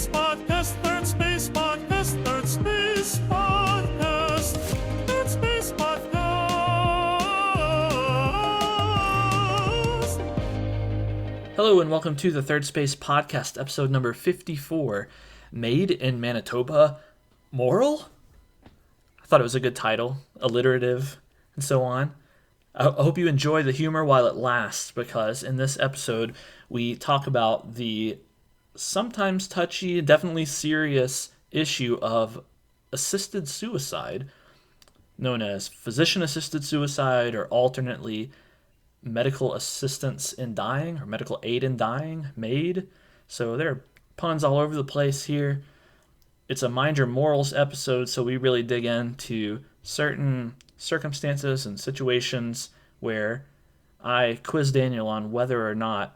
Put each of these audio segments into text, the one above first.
Space Podcast, Third Space Podcast, Third Space Podcast, Third Space Podcast. Hello and welcome to the Third Space Podcast, episode number 54, MAID in Manitoba. Moral? I thought it was a good title, alliterative, and so on. I hope you enjoy the humor while it lasts, because in this episode we talk about the sometimes touchy, definitely serious issue of assisted suicide, known as physician-assisted suicide, or alternately medical assistance in dying, or medical aid in dying, MAID. So there are puns all over the place here. It's a Mind Your Morals episode, so we really dig into certain circumstances and situations where I quiz Daniel on whether or not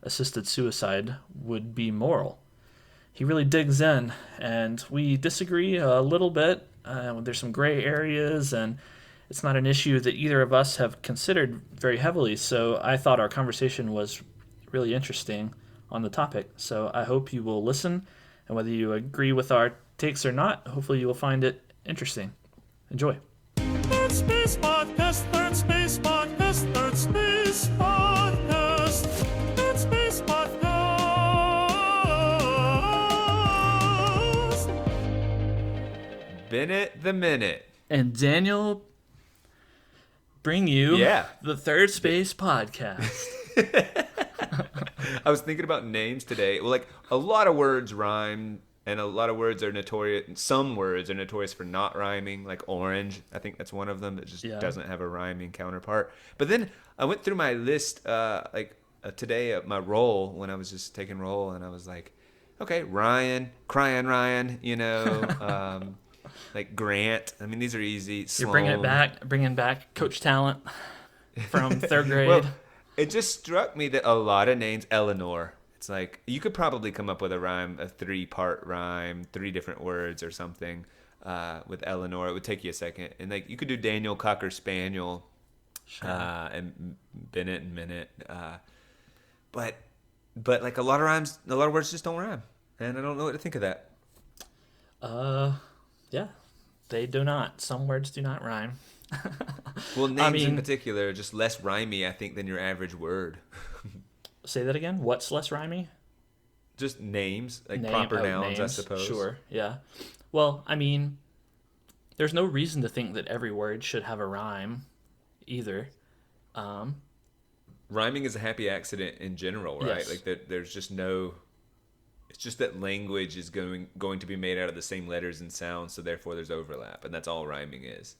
assisted suicide would be moral. He really digs in, and we disagree a little bit. There's some gray areas, and it's not an issue that either of us have considered very heavily, so I thought our conversation was really interesting on the topic. So I hope you will listen, and whether you agree with our takes or not, hopefully you will find it interesting. Enjoy. Third Space Podcast, Third Space Podcast, Third Space Podcast, Third Space Podcast. Bennett the Minute. And Daniel, bring you Yeah. the Third Space Podcast. I was thinking about names today. Well, like a lot of words rhyme, and a lot of words are notorious. Some words are notorious for not rhyming, like orange. I think that's one of them that just doesn't have a rhyming counterpart. But then I went through my list today at my roll when I was just taking roll, and I was like, okay, Ryan, crying Ryan, like Grant. I mean, these are easy. You're bringing back coach talent from third grade. Well, it just struck me that a lot of names, Eleanor. It's like you could probably come up with a rhyme, a 3-part rhyme, 3 different words or something with Eleanor. It would take you a second, and like you could do Daniel Cocker Spaniel, Sure. And Bennett and Minute. But like a lot of words just don't rhyme, and I don't know what to think of that. Yeah, they do not. Some words do not rhyme. Well, names in particular are just less rhymey, I think, than your average word. Say that again. What's less rhymey? Just names, like proper nouns, I suppose. Sure, yeah. Well, I mean, there's no reason to think that every word should have a rhyme either. Rhyming is a happy accident in general, right? Yes. Like there's just no. It's just that language is going to be made out of the same letters and sounds, so therefore there's overlap, and that's all rhyming is.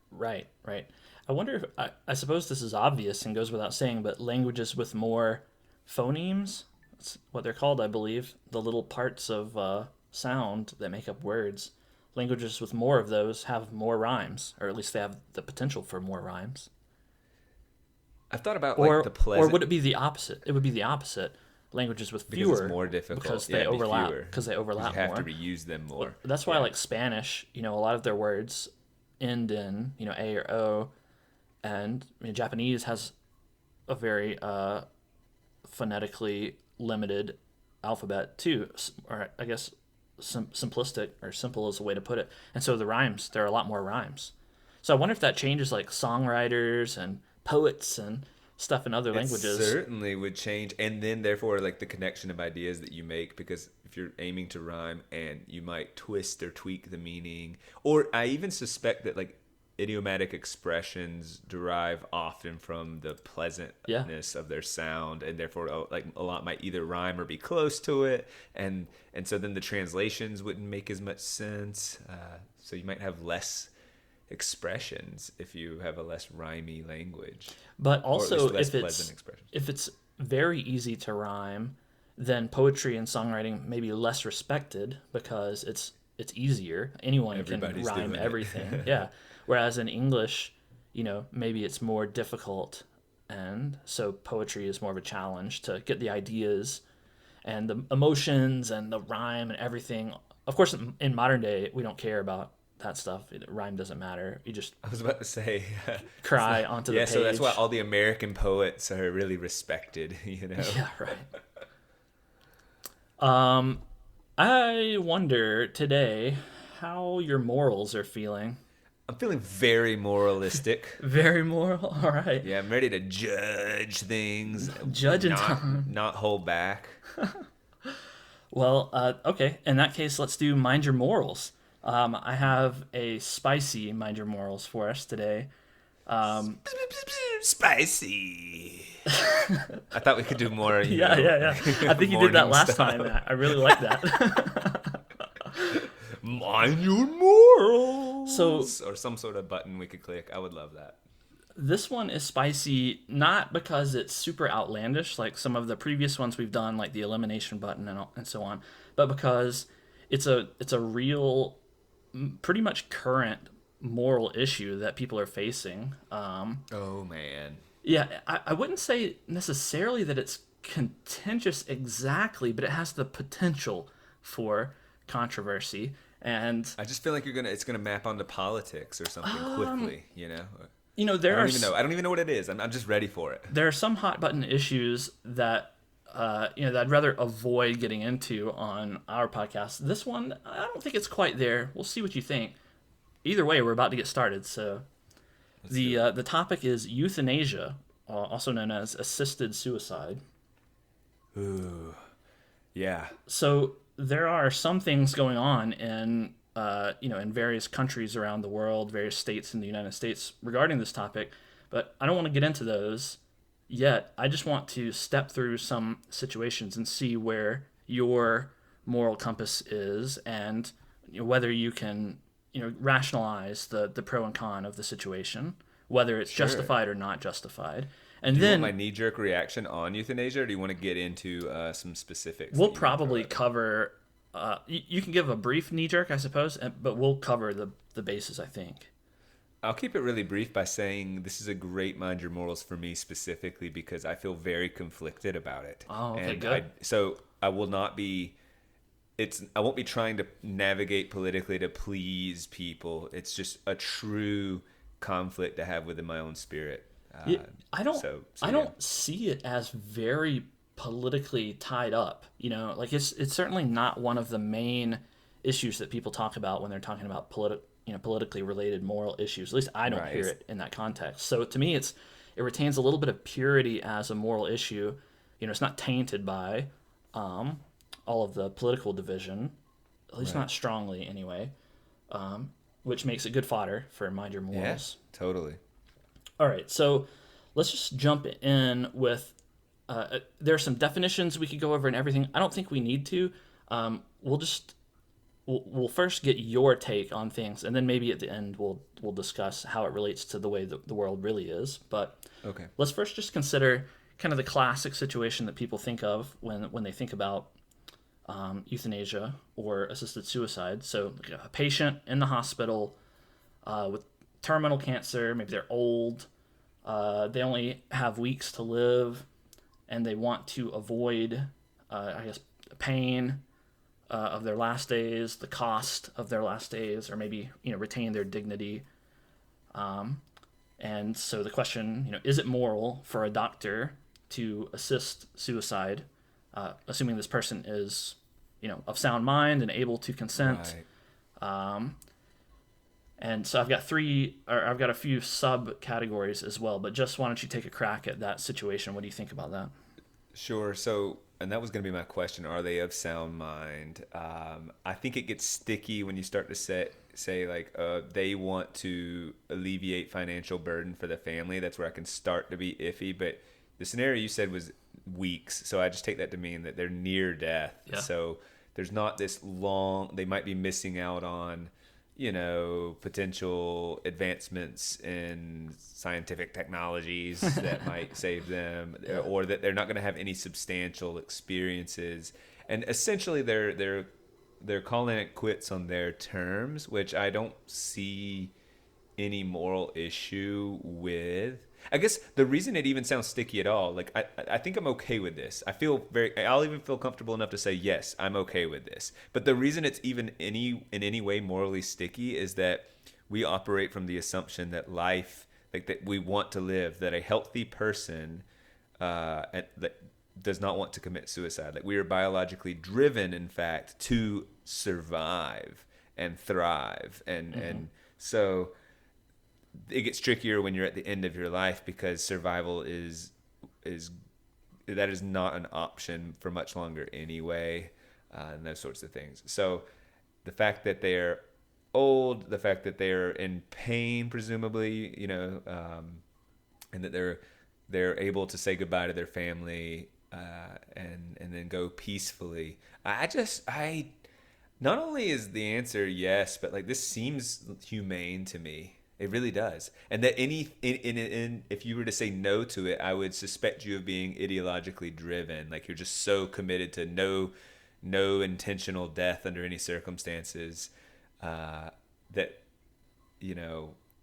Right. I wonder if, I suppose this is obvious and goes without saying, but languages with more phonemes, that's what they're called, I believe, the little parts of sound that make up words. Languages with more of those have more rhymes, or at least they have the potential for more rhymes. I've thought about Or the pleasant. Or would it be the opposite? It would be the opposite. Languages with fewer, because it's more difficult because they overlap. fewer. Because they overlap you have more. to reuse them more. Well, that's why, like Spanish, a lot of their words end in A or O, and Japanese has a very phonetically limited alphabet too, or I guess simplistic or simple is a way to put it. And so the rhymes, there are a lot more rhymes. So I wonder if that changes like songwriters and poets and stuff in other languages. It certainly would change, and then therefore like the connection of ideas that you make, because if you're aiming to rhyme, and you might twist or tweak the meaning, or I even suspect that like idiomatic expressions derive often from the pleasantness of their sound, and therefore like a lot might either rhyme or be close to it, and so then the translations wouldn't make as much sense, so you might have less expressions if you have a less rhymey language. But also, if it's very easy to rhyme, then poetry and songwriting may be less respected because it's easier. Anyone can rhyme everything. Yeah. Whereas in English, maybe it's more difficult, and so poetry is more of a challenge to get the ideas and the emotions and the rhyme and everything. Of course, in modern day, we don't care about that stuff. Rhyme doesn't matter. You just I was about to say cry onto the page. Yeah, so that's why all the American poets are really respected, Yeah, right. I wonder today how your morals are feeling. I'm feeling very moralistic. Very moral. All right. Yeah, I'm ready to judge things, Judging not time. not hold back. Well, okay. In that case, let's do mind your morals. I have a spicy mind your morals for us today. Um, Spicy. I thought we could do more, yeah, yeah, yeah. I think you did that morning last stuff. time. I really like that. Mind your morals. So Or some sort of button we could click. I would love that. this one is spicy not because it's super outlandish like some of the previous ones we've done, like the elimination button and so on, but because it's a real, pretty much current moral issue that people are facing. Oh man. Yeah, I wouldn't say necessarily that it's contentious exactly, but it has the potential for controversy. And I just feel like it's gonna map onto politics or something quickly, you know? there I are don't even know. I don't even know what it is. I'm just ready for it. there are some hot button issues that that I'd rather avoid getting into on our podcast. This one, I don't think it's quite there. We'll see what you think. Either way, we're about to get started. So the topic is euthanasia, also known as assisted suicide. Ooh. Yeah. So there are some things going on in in various countries around the world, various states in the United States regarding this topic, but I don't want to get into those yet. I just want to step through some situations and see where your moral compass is, and whether you can rationalize the pro and con of the situation, whether it's Sure. justified or not justified. And Do you then want my knee-jerk reaction on euthanasia, or do you want to get into some specifics? we'll that you wanna throw probably at me? cover. You can give a brief knee jerk, I suppose, but we'll cover the bases, I think. I'll keep it really brief by saying this is a great mind your morals for me specifically because I feel very conflicted about it. Oh, okay, and good. So I will not be. I won't be trying to navigate politically to please people. It's just a true conflict to have within my own spirit. Yeah, I don't. So I yeah. don't see it as very politically tied up. Like it's certainly not one of the main issues that people talk about when they're talking about politically related moral issues. At least I don't Right. hear it in that context. So to me, it retains a little bit of purity as a moral issue. It's not tainted by all of the political division, at least Right. not strongly anyway, which makes it good fodder for mind your Yeah, morals. totally. All right, so let's just jump in with. There are some definitions we could go over and everything. I don't think we need to. We'll first get your take on things, and then maybe at the end we'll discuss how it relates to the way the world really is. But Okay. let's first just consider kind of the classic situation that people think of when they think about euthanasia or assisted suicide. So a patient in the hospital with terminal cancer, maybe they're old, they only have weeks to live, and they want to avoid, pain of their last days, the cost of their last days, or maybe retain their dignity. And so the question, is it moral for a doctor to assist suicide, assuming this person is, of sound mind and able to consent? Right. And so I've got a few subcategories as well. But just why don't you take a crack at that situation? What do you think about that? Sure. So, and that was going to be my question. Are they of sound mind? I think it gets sticky when you start to say like they want to alleviate financial burden for the family. That's where I can start to be iffy. But the scenario you said was weeks, so I just take that to mean that they're near death. Yeah. So there's not this long. They might be missing out on potential advancements in scientific technologies that might save them, or that they're not going to have any substantial experiences. And essentially, they're calling it quits on their terms, which I don't see any moral issue with. I guess the reason it even sounds sticky at all, like I think I'm okay with this. I'll even feel comfortable enough to say, yes, I'm okay with this. But the reason it's even in any way morally sticky is that we operate from the assumption that life, like that we want to live, that a healthy person, that does not want to commit suicide. Like, we are biologically driven, in fact, to survive and thrive. And so it gets trickier when you're at the end of your life, because survival is not an option for much longer anyway, and those sorts of things. So the fact that they're old, the fact that they're in pain, presumably, and that they're able to say goodbye to their family, and then go peacefully. I not only is the answer yes, but like, this seems humane to me. It really does. And that if you were to say no to it, I would suspect you of being ideologically driven. Like, you're just so committed to no intentional death under any circumstances, that,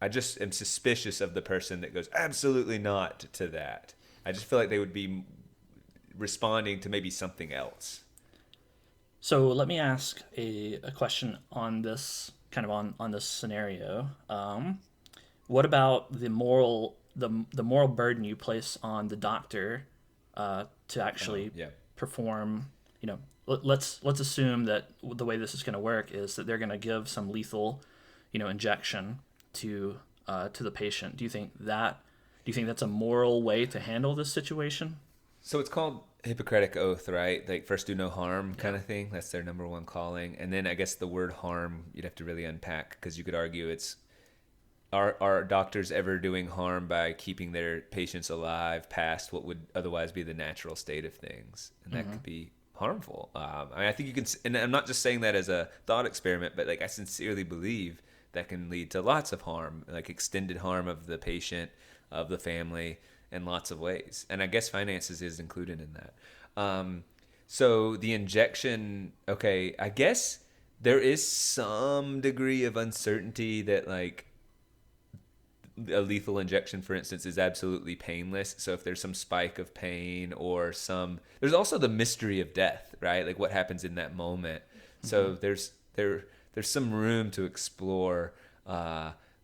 I just am suspicious of the person that goes absolutely not to that. I just feel like they would be responding to maybe something else. So let me ask a question on this, kind of on this scenario. What about the moral burden you place on the doctor to actually perform? Let's assume that the way this is going to work is that they're going to give some lethal, injection to the patient. Do you think that's a moral way to handle this situation? So it's called Hippocratic Oath, right? Like, first do no harm kind of thing. That's their number one calling. And then I guess the word harm, you'd have to really unpack, because you could argue it's, are doctors ever doing harm by keeping their patients alive past what would otherwise be the natural state of things? And that could be harmful. I think you can, and I'm not just saying that as a thought experiment, but like, I sincerely believe that can lead to lots of harm, like extended harm of the patient, of the family, in lots of ways. And I guess finances is included in that. So the injection, okay, I guess there is some degree of uncertainty that, like, a lethal injection, for instance, is absolutely painless. So if there's some spike of pain or there's also the mystery of death, right? Like, what happens in that moment. So there's some room to explore,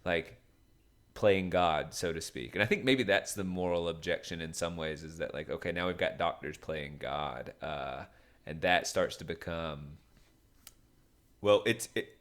like, playing God, so to speak. And I think maybe that's the moral objection in some ways, is that, like, okay, now we've got doctors playing God, and that starts to become, well,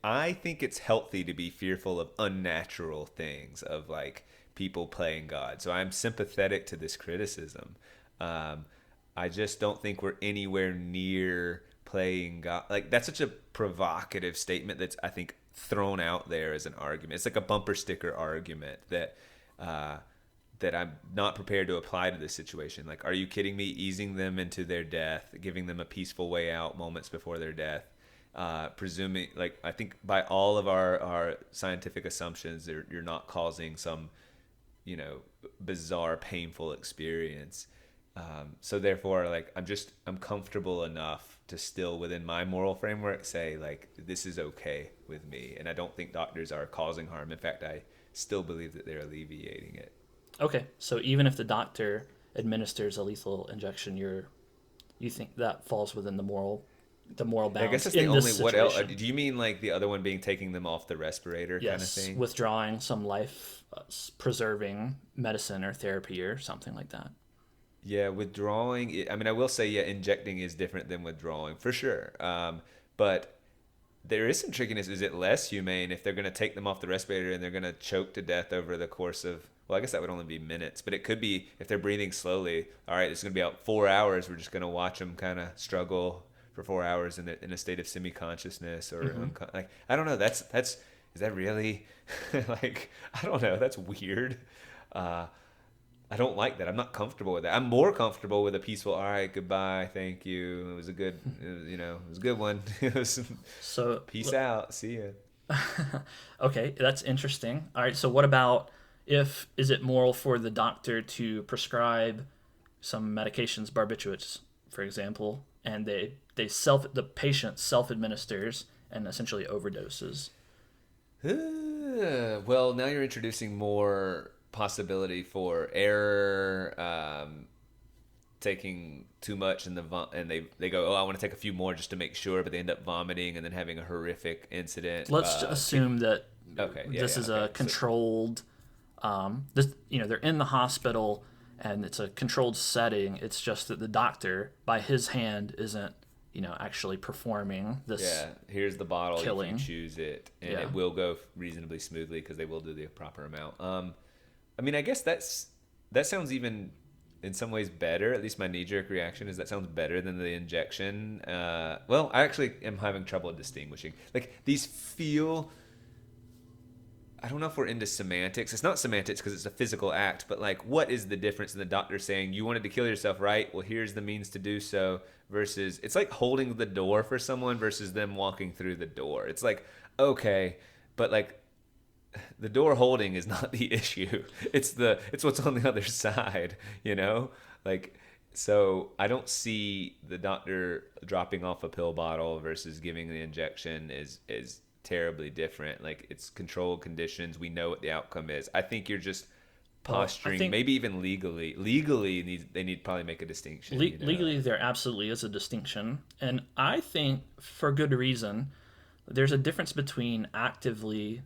I think it's healthy to be fearful of unnatural things, of like people playing God. So I'm sympathetic to this criticism. I just don't think we're anywhere near playing God. Like, that's such a provocative statement that's, I think, thrown out there as an argument. It's like a bumper sticker argument that I'm not prepared to apply to this situation. Like, are you kidding me? Easing them into their death, giving them a peaceful way out moments before their death, presuming, like, I think by all of our scientific assumptions, you're not causing some, bizarre, painful experience. So therefore, like, I'm comfortable enough to still, within my moral framework, say, like, this is okay with me. And I don't think doctors are causing harm. In fact, I still believe that they're alleviating it. Okay, so even if the doctor administers a lethal injection, you think that falls within the moral bounds? I guess that's the only, what else? Do you mean like the other one being taking them off the respirator kind of thing? Withdrawing some life preserving medicine or therapy or something like that. Yeah, withdrawing. I mean, I will say, yeah, injecting is different than withdrawing for sure. But there is some trickiness. Is it less humane if they're going to take them off the respirator and they're going to choke to death over the course of, well, I guess that would only be minutes, but it could be if they're breathing slowly. All right, it's going to be out 4 hours. We're just going to watch them kind of struggle for 4 hours in a state of semi-consciousness or like, I don't know. Is that really like, I don't know. That's weird. I don't like that. I'm not comfortable with that. I'm more comfortable with a peaceful, all right, goodbye, thank you. It was a good, it was a good one. So peace out. See ya. Okay, that's interesting. All right, so what about is it moral for the doctor to prescribe some medications, barbiturates, for example, and the patient self-administers and essentially overdoses? Well, now you're introducing more possibility for error, taking too much and they go, oh, I want to take a few more just to make sure, but they end up vomiting and then having a horrific incident. Let's assume that this is a controlled, they're in the hospital and it's a controlled setting. It's just that the doctor, by his hand, isn't, actually performing this. Yeah, here's the bottle killing. if you choose it, and Yeah. it will go reasonably smoothly because they will do the proper amount. I mean, I guess that sounds even in some ways better. At least my knee-jerk reaction is that sounds better than the injection. Well, I actually am having trouble distinguishing. Like, these feel, I don't know if we're into semantics. It's not semantics because it's a physical act, but like, what is the difference in the doctor saying, you wanted to kill yourself, right? Well, here's the means to do so, versus it's like holding the door for someone versus them walking through the door. It's like, okay, but like, the door holding is not the issue. It's what's on the other side, Like, so I don't see the doctor dropping off a pill bottle versus giving the injection is terribly different. Like, it's controlled conditions. We know what the outcome is. I think you're just posturing, maybe even legally. They need to probably make a distinction. Legally, there absolutely is a distinction. And I think, for good reason, there's a difference between actively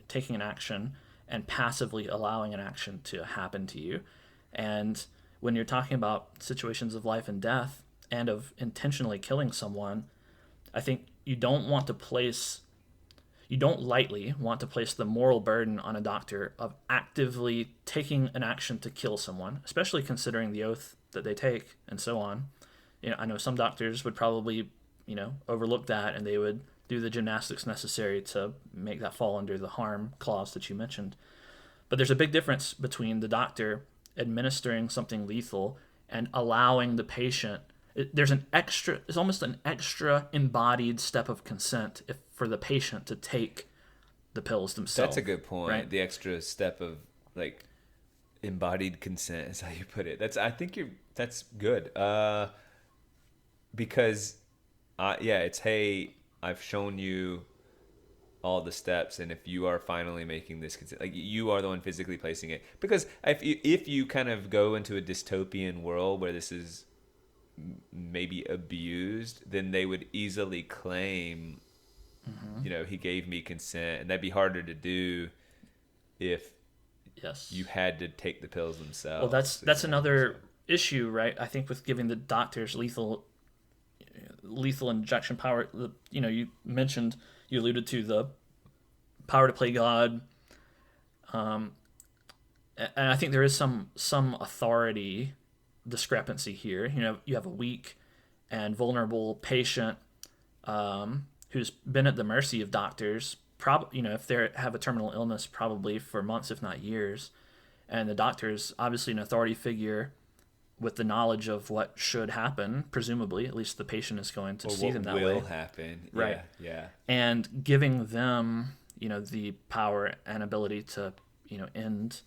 taking an action and passively allowing an action to happen to you. And when you're talking about situations of life and death and of intentionally killing someone, I think you don't lightly want to place the moral burden on a doctor of actively taking an action to kill someone, especially considering the oath that they take and so on. I know some doctors would probably, overlook that, and they would do the gymnastics necessary to make that fall under the harm clause that you mentioned. But there's a big difference between the doctor administering something lethal and allowing the patient. It's almost an extra embodied step of consent for the patient to take the pills themselves. That's a good point. Right? The extra step of like embodied consent is how you put it. That's good. Because it's, hey, I've shown you all the steps, and if you are finally making this consent, like, you are the one physically placing it. Because if you kind of go into a dystopian world where this is maybe abused, then they would easily claim, he gave me consent, and that'd be harder to do if you had to take the pills themselves. Well, that's another issue, right? I think with giving the doctors lethal injection power. You alluded to the power to play God, and I think there is some authority discrepancy here. You have a weak and vulnerable patient who's been at the mercy of doctors, if they have a terminal illness, probably for months, if not years, and the doctor's obviously an authority figure with the knowledge of what should happen, presumably, at least the patient is going to see them that way. What will happen. Right. Yeah. And giving them, the power and ability to, end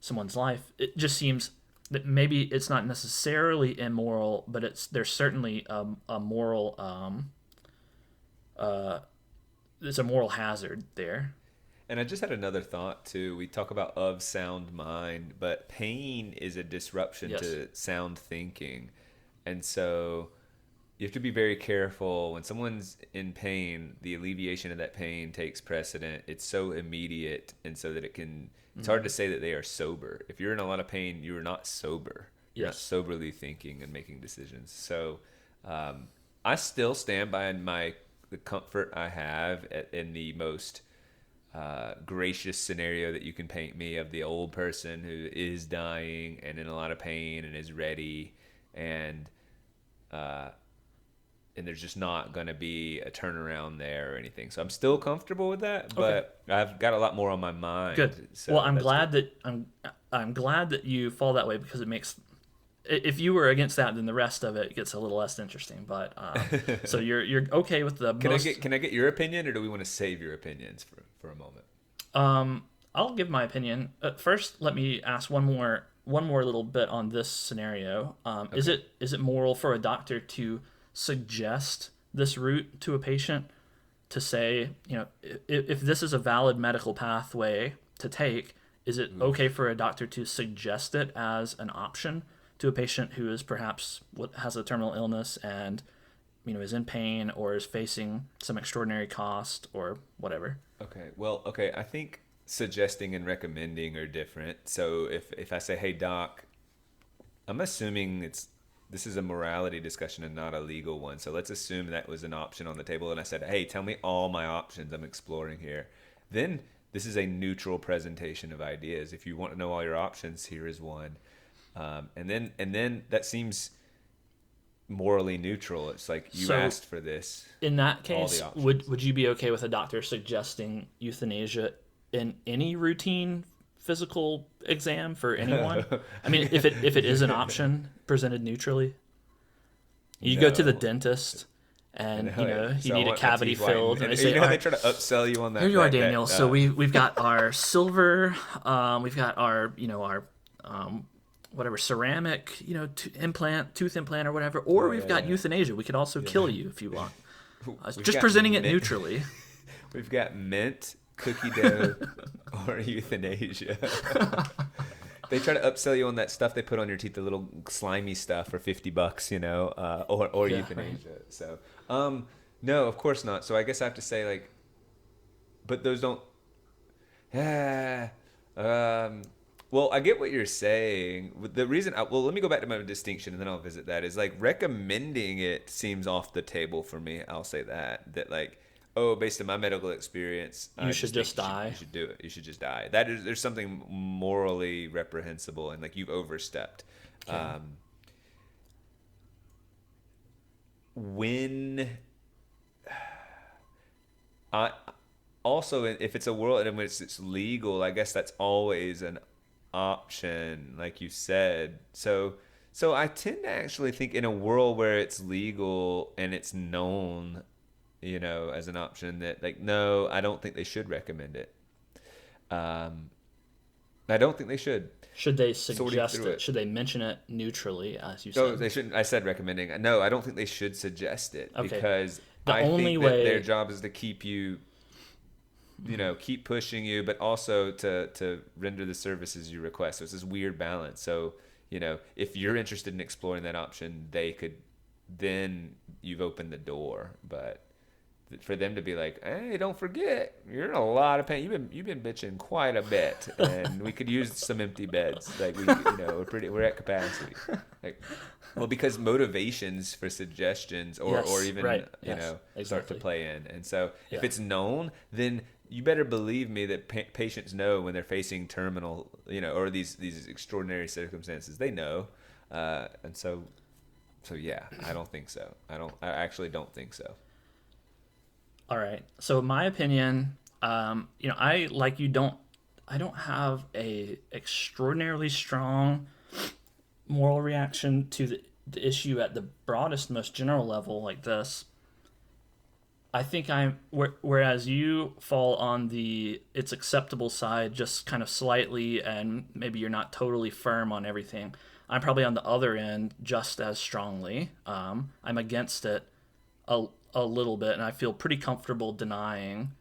someone's life, it just seems that maybe it's not necessarily immoral, but there's certainly a moral, there's a moral hazard there. And I just had another thought too. We talk about of sound mind, but pain is a disruption to sound thinking. And so you have to be very careful when someone's in pain. The alleviation of that pain takes precedent. It's so immediate, and so that it's hard to say that they are sober. If you're in a lot of pain, you are not sober. You're not soberly thinking and making decisions. So I still stand by the comfort I have in the most gracious scenario that you can paint me of the old person who is dying and in a lot of pain and is ready, and there's just not going to be a turnaround there or anything. So I'm still comfortable with that, but I've got a lot more on my mind. Good. So well, I'm glad that you fall that way, because it makes, if you were against that, then the rest of it gets a little less interesting. But so you're okay with the Can I get your opinion, or do we want to save your opinions for a moment? I'll give my opinion. First, let me ask one more little bit on this scenario. Is it moral for a doctor to suggest this route to a patient, to say, if this is a valid medical pathway to take, is it okay for a doctor to suggest it as an option to a patient who is perhaps has a terminal illness and is in pain or is facing some extraordinary cost or whatever? Okay. I think suggesting and recommending are different. So if I say, hey doc, I'm assuming this is a morality discussion and not a legal one. So let's assume that was an option on the table, and I said, "Hey, tell me all my options I'm exploring here." Then this is a neutral presentation of ideas. If you want to know all your options, here is one, and then that seems morally neutral. It's like you asked for this. In that all case, the options. would you be okay with a doctor suggesting euthanasia in any routine physical exam for anyone? I mean, if it is an option presented neutrally, you go to the No. dentist and So you I need a want my cavity teeth whitened. filled, and And they say, you know "All they right, try to upsell you on that. here you are, that- Daniel. that, So we've got our silver, we've got our whatever ceramic tooth implant or whatever, or we've got euthanasia. We could also kill you if you want." We've Just got presenting it mint- neutrally. We've got mint, cookie dough, or euthanasia. They try to upsell you on that stuff they put on your teeth, the little slimy stuff for $50, or Yeah, euthanasia. Right. So, no, of course not. So I guess I have to say, like, but those don't. Well, I get what you're saying. The reason, well, let me go back to my distinction, and then I'll visit that. Is like recommending it seems off the table for me. I'll say that like, oh, based on my medical experience, You should just die. You should do it. You should just die. There's something morally reprehensible, and like you've overstepped. Okay. When I also, if it's a world in which it's legal, I guess that's always an option, like you said. So I tend to actually think in a world where it's legal and it's known, as an option, that like, no, I don't think they should recommend it. I don't think they should. Should they Sorting suggest through it? Should they mention it neutrally, as you No, said? they shouldn't. I said recommending. No, I don't think they should suggest it Okay. because The I only think way- that their job is to keep you, keep pushing you, but also to render the services you request. So it's this weird balance. So, if you're interested in exploring that option, then you've opened the door. But for them to be like, "Hey, don't forget, you're in a lot of pain. You've been bitching quite a bit, and we could use some empty beds. Like we're at capacity." Like, well, because motivations for suggestions or Yes, even right. start Exactly. to play in, and so if Yeah. it's known, then you better believe me that patients know when they're facing terminal, or these extraordinary circumstances. They know, and so yeah, I don't think so. I actually don't think so. All right. So in my opinion, I don't have a extraordinarily strong moral reaction to the issue at the broadest, most general level like this. I think whereas you fall on the it's acceptable side just kind of slightly, and maybe you're not totally firm on everything. I'm probably on the other end just as strongly. I'm against it a little bit, and I feel pretty comfortable denying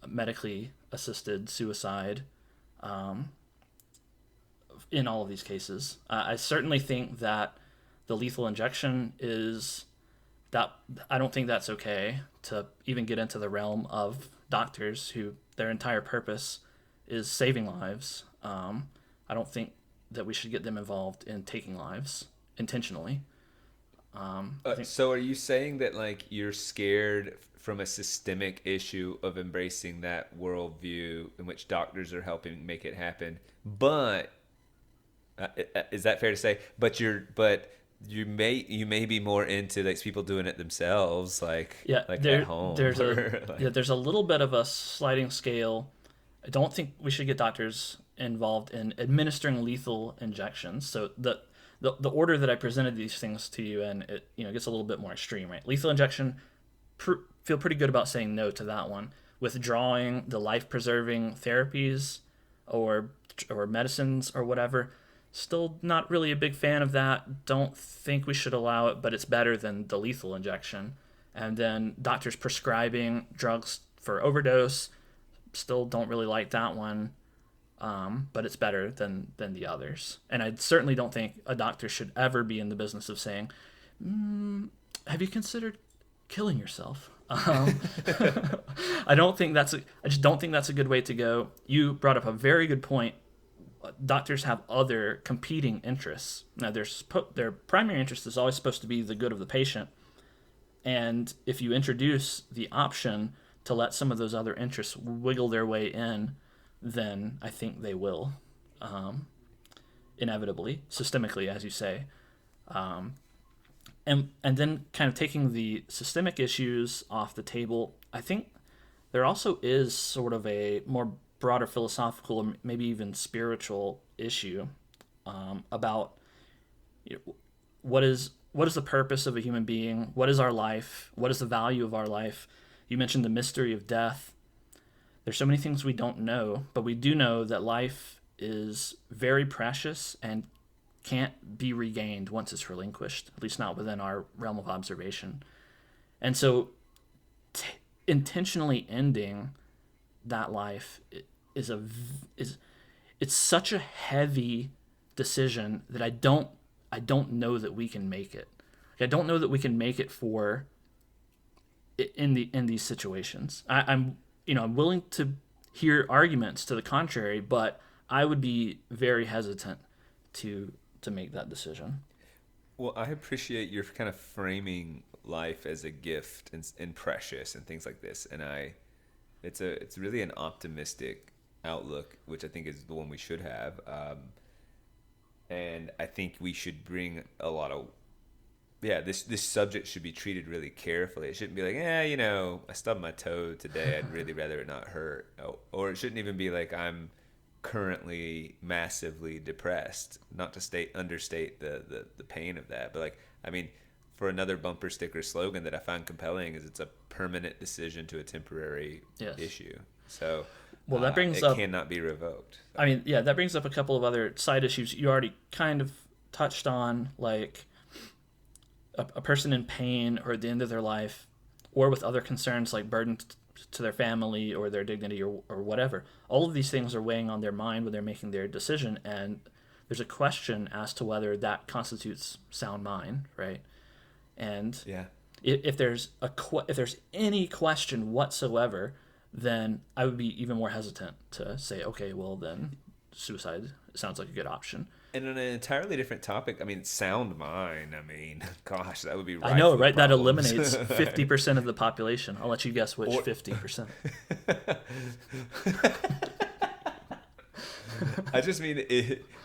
medically assisted suicide in all of these cases. I certainly think that the lethal injection I don't think that's okay to even get into the realm of doctors who their entire purpose is saving lives. I don't think that we should get them involved in taking lives intentionally. So are you saying that like you're scared from a systemic issue of embracing that worldview in which doctors are helping make it happen? But is that fair to say? But you may be more into like people doing it themselves, like at home. There's a little bit of a sliding scale. I don't think we should get doctors involved in administering lethal injections. So the order that I presented these things to you, and it gets a little bit more extreme, right? Lethal injection, feel pretty good about saying no to that one. Withdrawing the life-preserving therapies or medicines or whatever, still not really a big fan of that. Don't think we should allow it, but it's better than the lethal injection. And then doctors prescribing drugs for overdose, still don't really like that one. But it's better than the others. And I certainly don't think a doctor should ever be in the business of saying, have you considered killing yourself? I just don't think that's a good way to go. You brought up a very good point doctors have other competing interests. Now, their primary interest is always supposed to be the good of the patient. And if you introduce the option to let some of those other interests wiggle their way in, then I think they will, inevitably, systemically, as you say. And then kind of taking the systemic issues off the table, I think there also is sort of a more broader philosophical or maybe even spiritual issue about what is the purpose of a human being? What is our life? What is the value of our life? You mentioned the mystery of death. There's so many things we don't know, but we do know that life is very precious and can't be regained once it's relinquished, at least not within our realm of observation. And so intentionally ending that life is it's such a heavy decision that I don't know that we can make it. I don't know that we can make it in these situations. I'm willing to hear arguments to the contrary, but I would be very hesitant to make that decision. Well, I appreciate your kind of framing life as a gift and precious and things like this, and it's really an optimistic outlook, which I think is the one we should have. And I think we should bring a lot of this subject should be treated really carefully. It shouldn't be like, I stubbed my toe today. I'd really rather it not hurt. Or it shouldn't even be like I'm currently massively depressed. Not to understate the pain of that, but for another bumper sticker slogan that I find compelling is it's a permanent decision to a temporary issue. So well, that brings it cannot be revoked. So. That brings up a couple of other side issues you already kind of touched on, like a person in pain or at the end of their life, or with other concerns like burden to their family or their dignity or whatever. All of these things are weighing on their mind when they're making their decision, and there's a question as to whether that constitutes sound mind, right? And if there's any question whatsoever, then I would be even more hesitant to say, okay, well then suicide sounds like a good option. And on an entirely different topic, sound mind. Gosh, that would be right. I know, right? That eliminates 50% of the population. I'll let you guess which 50%. I just mean,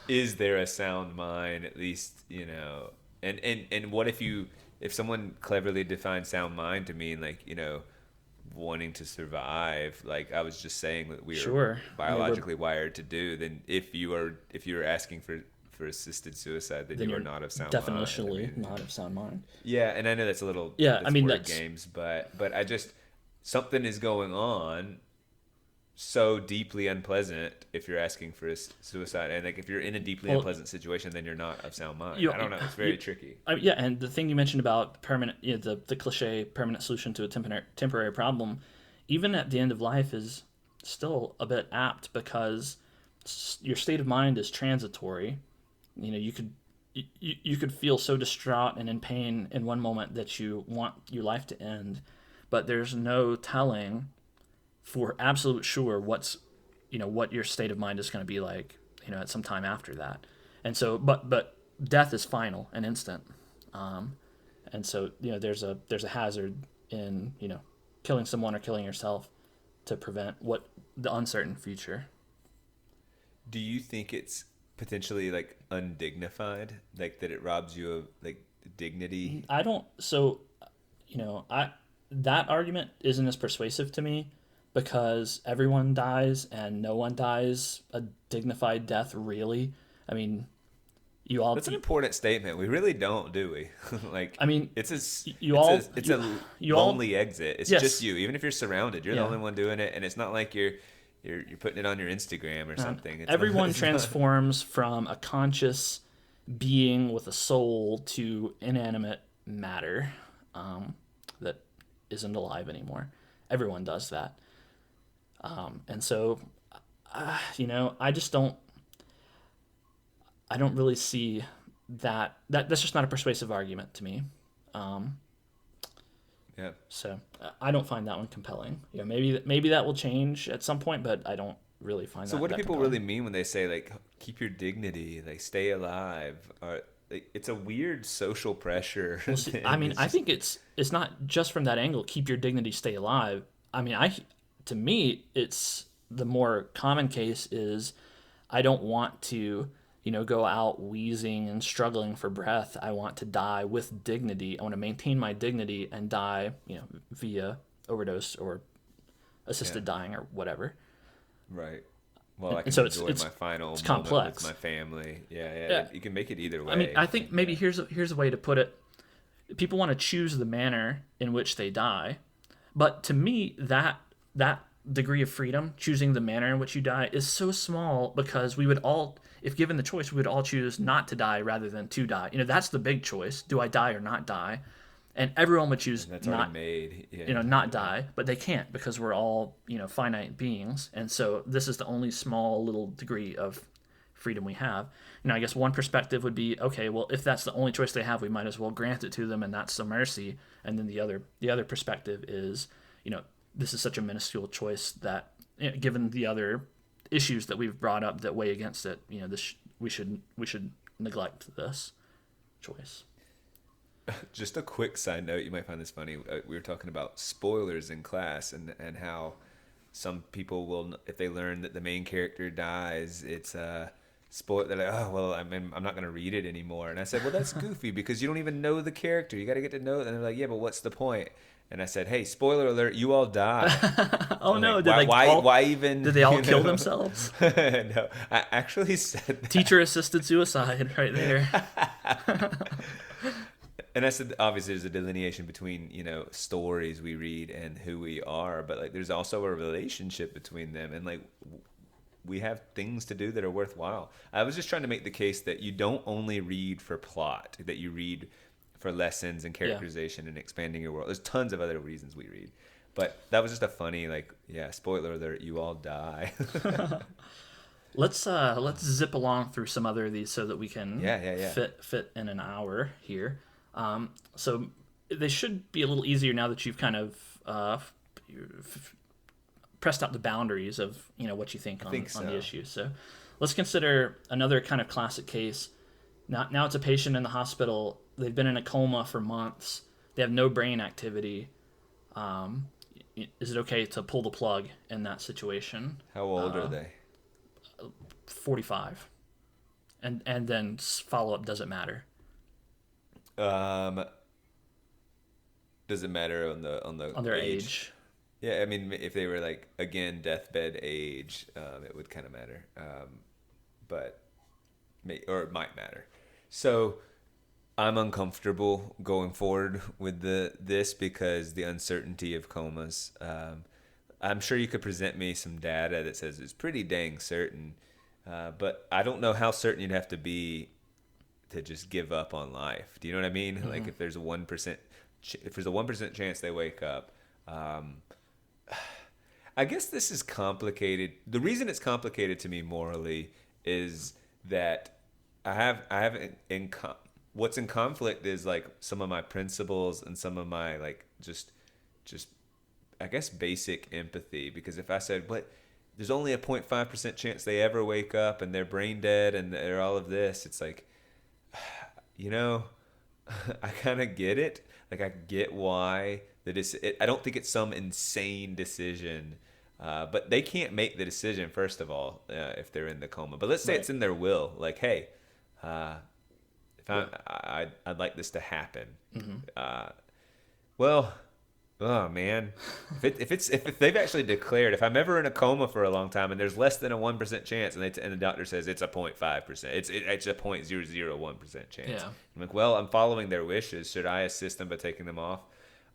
is there a sound mind? At least, and what if someone cleverly defines sound mind to mean wanting to survive, like I was just saying that we are biologically wired to do, then if you are asking for assisted suicide, then you are not of sound mind. Definitionally not of sound mind. Yeah, and I know that's a little word games, but I just something is going on so deeply unpleasant if you're asking for suicide, and if you're in a deeply unpleasant situation, then you're not of sound mind. I don't know, it's very tricky. And the thing you mentioned about permanent, the cliche permanent solution to a temporary problem, even at the end of life, is still a bit apt because your state of mind is transitory. You could feel so distraught and in pain in one moment that you want your life to end, but there's no telling for absolute sure what your state of mind is going to be like, at some time after that. And so, but death is final and instant. And so, there's a hazard in, killing someone or killing yourself to prevent the uncertain future. Do you think it's potentially undignified, that it robs you of dignity? I don't. So, that argument isn't as persuasive to me because everyone dies and no one dies a dignified death, really. That's an important statement. We really don't, do we? It's a lonely exit. It's just you. Even if you're surrounded, you're the only one doing it, and it's not like you're putting it on your Instagram or something. Everyone transforms from a conscious being with a soul to inanimate matter that isn't alive anymore. Everyone does that. And so, I just don't really see that. That's just not a persuasive argument to me. So I don't find that one compelling. Maybe that will change at some point, but I don't really find So that. what do that people compelling. really mean when they say like keep your dignity, like stay alive? Or like, it's a weird social pressure Well, see, I thing. mean, It's I just think it's not just from that angle. Keep your dignity, stay alive. I mean, to me, it's the more common case is I don't want to, go out wheezing and struggling for breath. I want to die with dignity. I want to maintain my dignity and die, via overdose or yeah, assisted dying or whatever. right. Well, I And can so it's enjoy it's my final it's moment with my complex. family. Yeah, yeah. Yeah, You can make it either I mean, way. I think Like, maybe yeah. here's a way to put it. People want to choose the manner in which they die, but to me, that degree of freedom, choosing the manner in which you die, is so small because we would all, if given the choice, we would all choose not to die rather than to die. That's the big choice: do I die or not die? And everyone would choose And that's already not, made. Yeah, not yeah. die, but they can't because we're all, finite beings, and so this is the only small little degree of freedom we have. I guess one perspective would be, okay, well, if that's the only choice they have, we might as well grant it to them, and that's the mercy. And then the other perspective is, this is such a minuscule choice that, given the other issues that we've brought up that weigh against it, this we should neglect this choice. Just a quick side note, you might find this funny. We were talking about spoilers in class and how some people will, if they learn that the main character dies, it's spoil. They're like, oh well, I'm not gonna read it anymore. And I said, well, that's goofy because you don't even know the character. You got to get to know it. And they're like, yeah, but what's the point? And I said, hey, spoiler alert, you all die. Oh I'm no! like, Did they all? why even? Did they all you kill know? themselves? No, I actually said that. Teacher assisted suicide, right there. And I said, obviously, there's a delineation between stories we read and who we are, but like there's also a relationship between them, and like we have things to do that are worthwhile. I was just trying to make the case that you don't only read for plot, that you read for lessons and Yeah. characterization and expanding your world. There's tons of other reasons we read, but that was just a funny spoiler alert, you all die. Let's zip along through some other of these so that we can Yeah. fit in an hour here. So they should be a little easier now that you've kind of pressed out the boundaries of what you think on think on the so. issue. So let's consider another kind of classic case. Now it's a patient in the hospital. They've been in a coma for months. They have no brain activity. Is it okay to pull the plug in that situation? How old are they? 45, and then follow up doesn't matter. Does it matter on On their age. Yeah, I mean, if they were like again deathbed age, it would kind of matter, but it might matter. So I'm uncomfortable going forward with this because the uncertainty of comas. I'm sure you could present me some data that says it's pretty dang certain, but I don't know how certain you'd have to be to just give up on life. Do you know what I mean? Mm-hmm. Like if there's a 1%, if there's a 1% chance they wake up. I guess this is complicated. The reason it's complicated to me morally is that what's in conflict is like some of my principles and some of my like just I guess basic empathy, because if I said there's only a 0.5% chance they ever wake up and they're brain dead and they're all of this, it's like I kind of get it. Like I get why I don't think it's some insane decision, but they can't make the decision first of all if they're in the coma. But let's say it's in their will. Like, hey, if I'd like this to happen. Mm-hmm. Well, oh man, if they've actually declared, if I'm ever in a coma for a long time and there's less than a 1% chance, and the doctor says it's a 0.5%, it's a 0.001% chance. Yeah. I'm like, well, I'm following their wishes. Should I assist them by taking them off?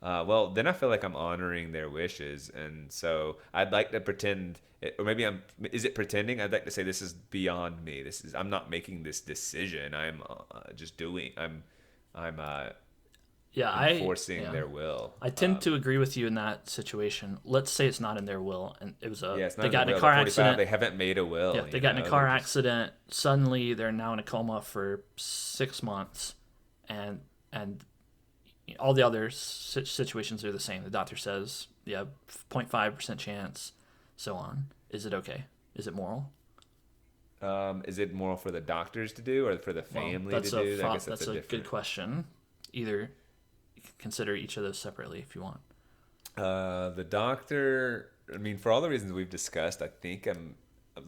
Well, then I feel like I'm honoring their wishes, and so I'd like to pretend, or maybe is it pretending? I'd like to say this is beyond me. I'm not making this decision. I'm just doing. I'm enforcing their will. I tend to agree with you in that situation. Let's say it's not in their will, and it was it's not they in got their in a will. car 45, accident. They haven't made a will. Yeah, they got in a car accident. Suddenly, they're now in a coma for 6 months, and all the other situations are the same. The doctor says, 0.5% chance, so on. Is it okay? Is it moral? Is it moral for the doctors to do or for the family to do? I guess that's a different. good question. Either you can consider each of those separately if you want. The doctor. I mean, for all the reasons we've discussed, I think I'm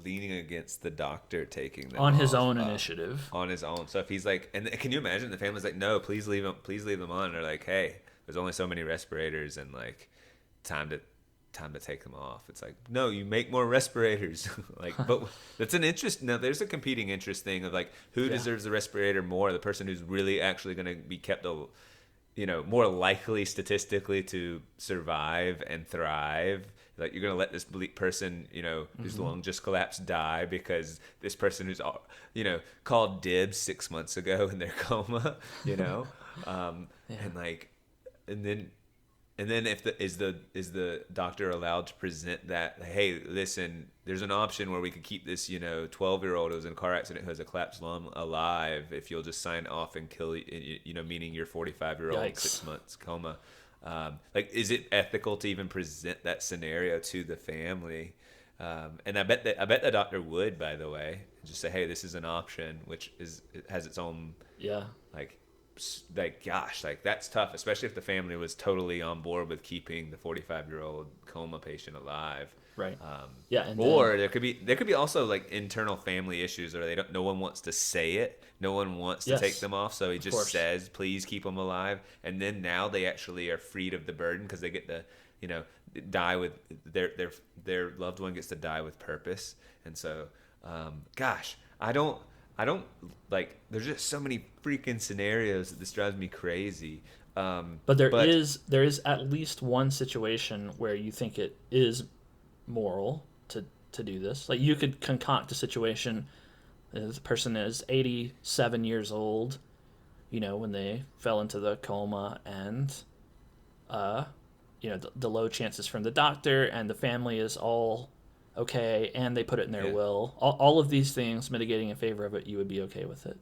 leaning against the doctor taking them On his off, own initiative. on his own. So if he's like, and can you imagine the family's like, no, please leave them on. They're like, hey, there's only so many respirators and like time to take them off. It's like, no, you make more respirators. Like, but that's an interest. Now there's a competing interest thing of like, who deserves the respirator more? The person who's really actually going to be kept more likely statistically to survive and thrive. Like you're gonna let this person, whose lung just collapsed, die because this person who's, called dibs 6 months ago in their coma, and like, and then if is the doctor allowed to present that, hey, listen, there's an option where we could keep this 12-year-old who was in a car accident who has a collapsed lung alive if you'll just sign off and kill meaning your 45-year-old 6 months coma. Like, is it ethical to even present that scenario to the family? And I bet the doctor would, by the way, just say, hey, this is an option, which it has its own gosh, like that's tough, especially if the family was totally on board with keeping the 45-year-old coma patient alive. Right. Or there could be also like internal family issues, or no one wants to say it, no one wants to take them off, so he just says, please keep them alive, and then now they actually are freed of the burden because they get to die with their loved one gets to die with purpose. And so gosh, I don't like, there's just so many freaking scenarios that this drives me crazy. But there is at least one situation where you think it is moral to do this. Like, you could concoct a situation. The person is 87 years old, when they fell into the coma, and the low chances from the doctor, and the family is all okay, and they put it in their will. All of these things mitigating in favor of it, you would be okay with it.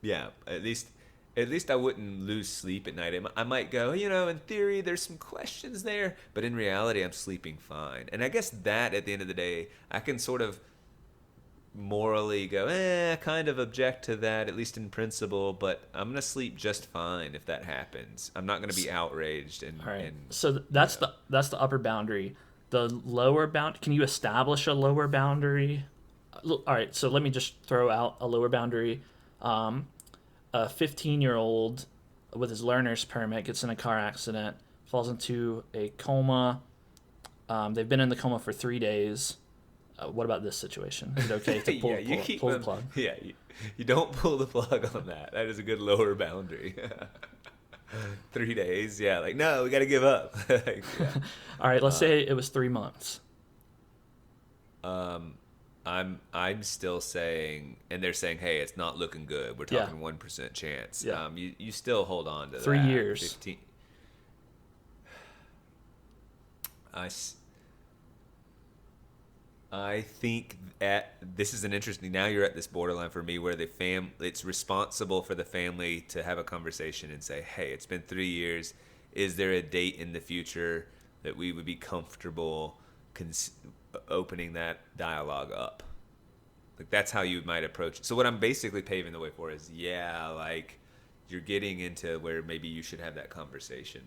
Yeah, at least I wouldn't lose sleep at night. I might go, in theory, there's some questions there, but in reality, I'm sleeping fine. And I guess that, at the end of the day, I can sort of morally go, kind of object to that, at least in principle, but I'm going to sleep just fine if that happens. I'm not going to be outraged. All right. So that's the upper boundary. The lower bound, can you establish a lower boundary? All right, so let me just throw out a lower boundary. A 15-year-old with his learner's permit gets in a car accident, falls into a coma. They've been in the coma for 3 days. What about this situation? Is it okay to pull the plug? Yeah, you don't pull the plug on that. That is a good lower boundary. 3 days, yeah. Like, no, we got to give up. Like, yeah. All right, let's say it was 3 months. I'm still saying, and they're saying, hey, it's not looking good. We're talking 1% chance. Yeah. You still hold on to 3 that. years. 15. I think this is an interesting. Now you're at this borderline for me where it's responsible for the family to have a conversation and say, hey, it's been 3 years. Is there a date in the future that we would be comfortable opening that dialogue up? Like, that's how you might approach it. So what I'm basically paving the way for is, like, you're getting into where maybe you should have that conversation.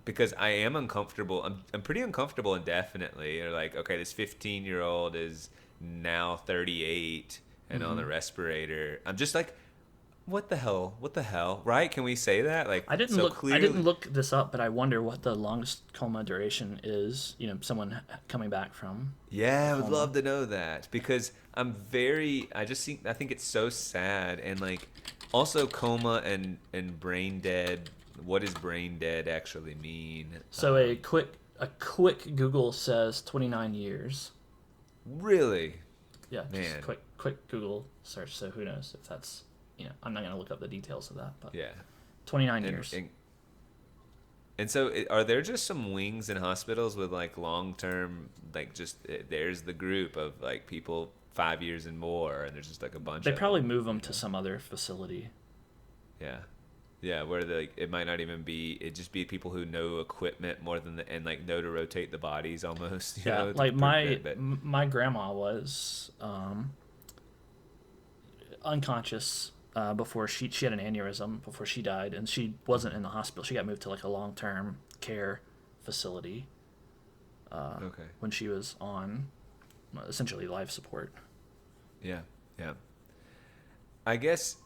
Because I am uncomfortable. I'm pretty uncomfortable indefinitely. Or like, okay, this 15-year-old is now 38 and on the respirator. I'm just like, what the hell, right? Can we say that? Like, I didn't look this up, but I wonder what the longest coma duration is. Someone coming back from. Yeah, I would love to know that, because I think it's so sad. And like, also coma and brain dead. What does brain dead actually mean? So a quick Google says 29 years. Really? Yeah, man. Just quick Google search. So who knows if that's, I'm not going to look up the details of that, but yeah, 29 years. And so are there just some wings in hospitals with like long-term, like, just there's the group of like people 5 years and more, and there's just like a bunch They of probably them, move them to some other facility. Yeah. Yeah, where like it might not even be, it just be people who know equipment more than and like know to rotate the bodies almost, you Yeah, know, to like prevent that. my grandma was unconscious before she had an aneurysm before she died, and she wasn't in the hospital. She got moved to like a long term care facility Okay. when she was on essentially life support. Yeah. Yeah. I guess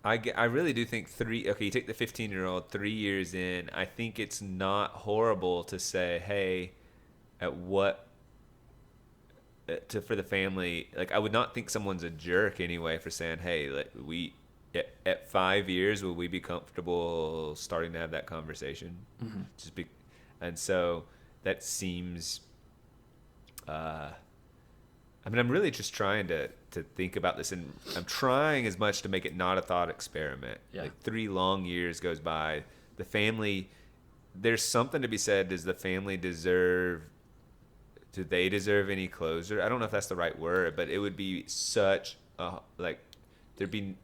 I really do think okay, you take the 15-year-old 3 years in. I think it's not horrible to say, hey, at what for the family, like I would not think someone's a jerk anyway for saying, hey, like at 5 years will we be comfortable starting to have that conversation? Just be, and so that seems. I mean, I'm really just trying to think about this, and I'm trying as much to make it not a thought experiment. Yeah. Like 3 long years goes by, the family. There's something to be said. Does the family deserve? Do they deserve any closure? I don't know if that's the right word, but it would be such a like there'd be.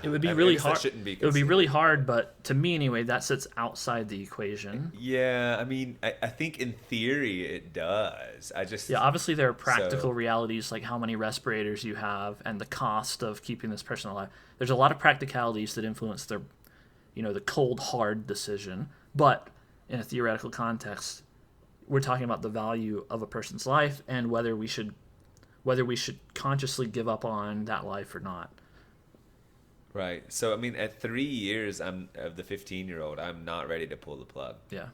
It would be I really guess that hard. shouldn't be It would be considered. really hard, but to me anyway, that sits outside the equation. Yeah, I mean, I think in theory it does. I just Yeah, obviously there are practical So- realities like how many respirators you have and the cost of keeping this person alive. There's a lot of practicalities that influence their, the cold hard decision. But in a theoretical context, we're talking about the value of a person's life and whether we should consciously give up on that life or not. Right. So I mean, at 3 years, I'm of the 15-year-old. I'm not ready to pull the plug. Yeah.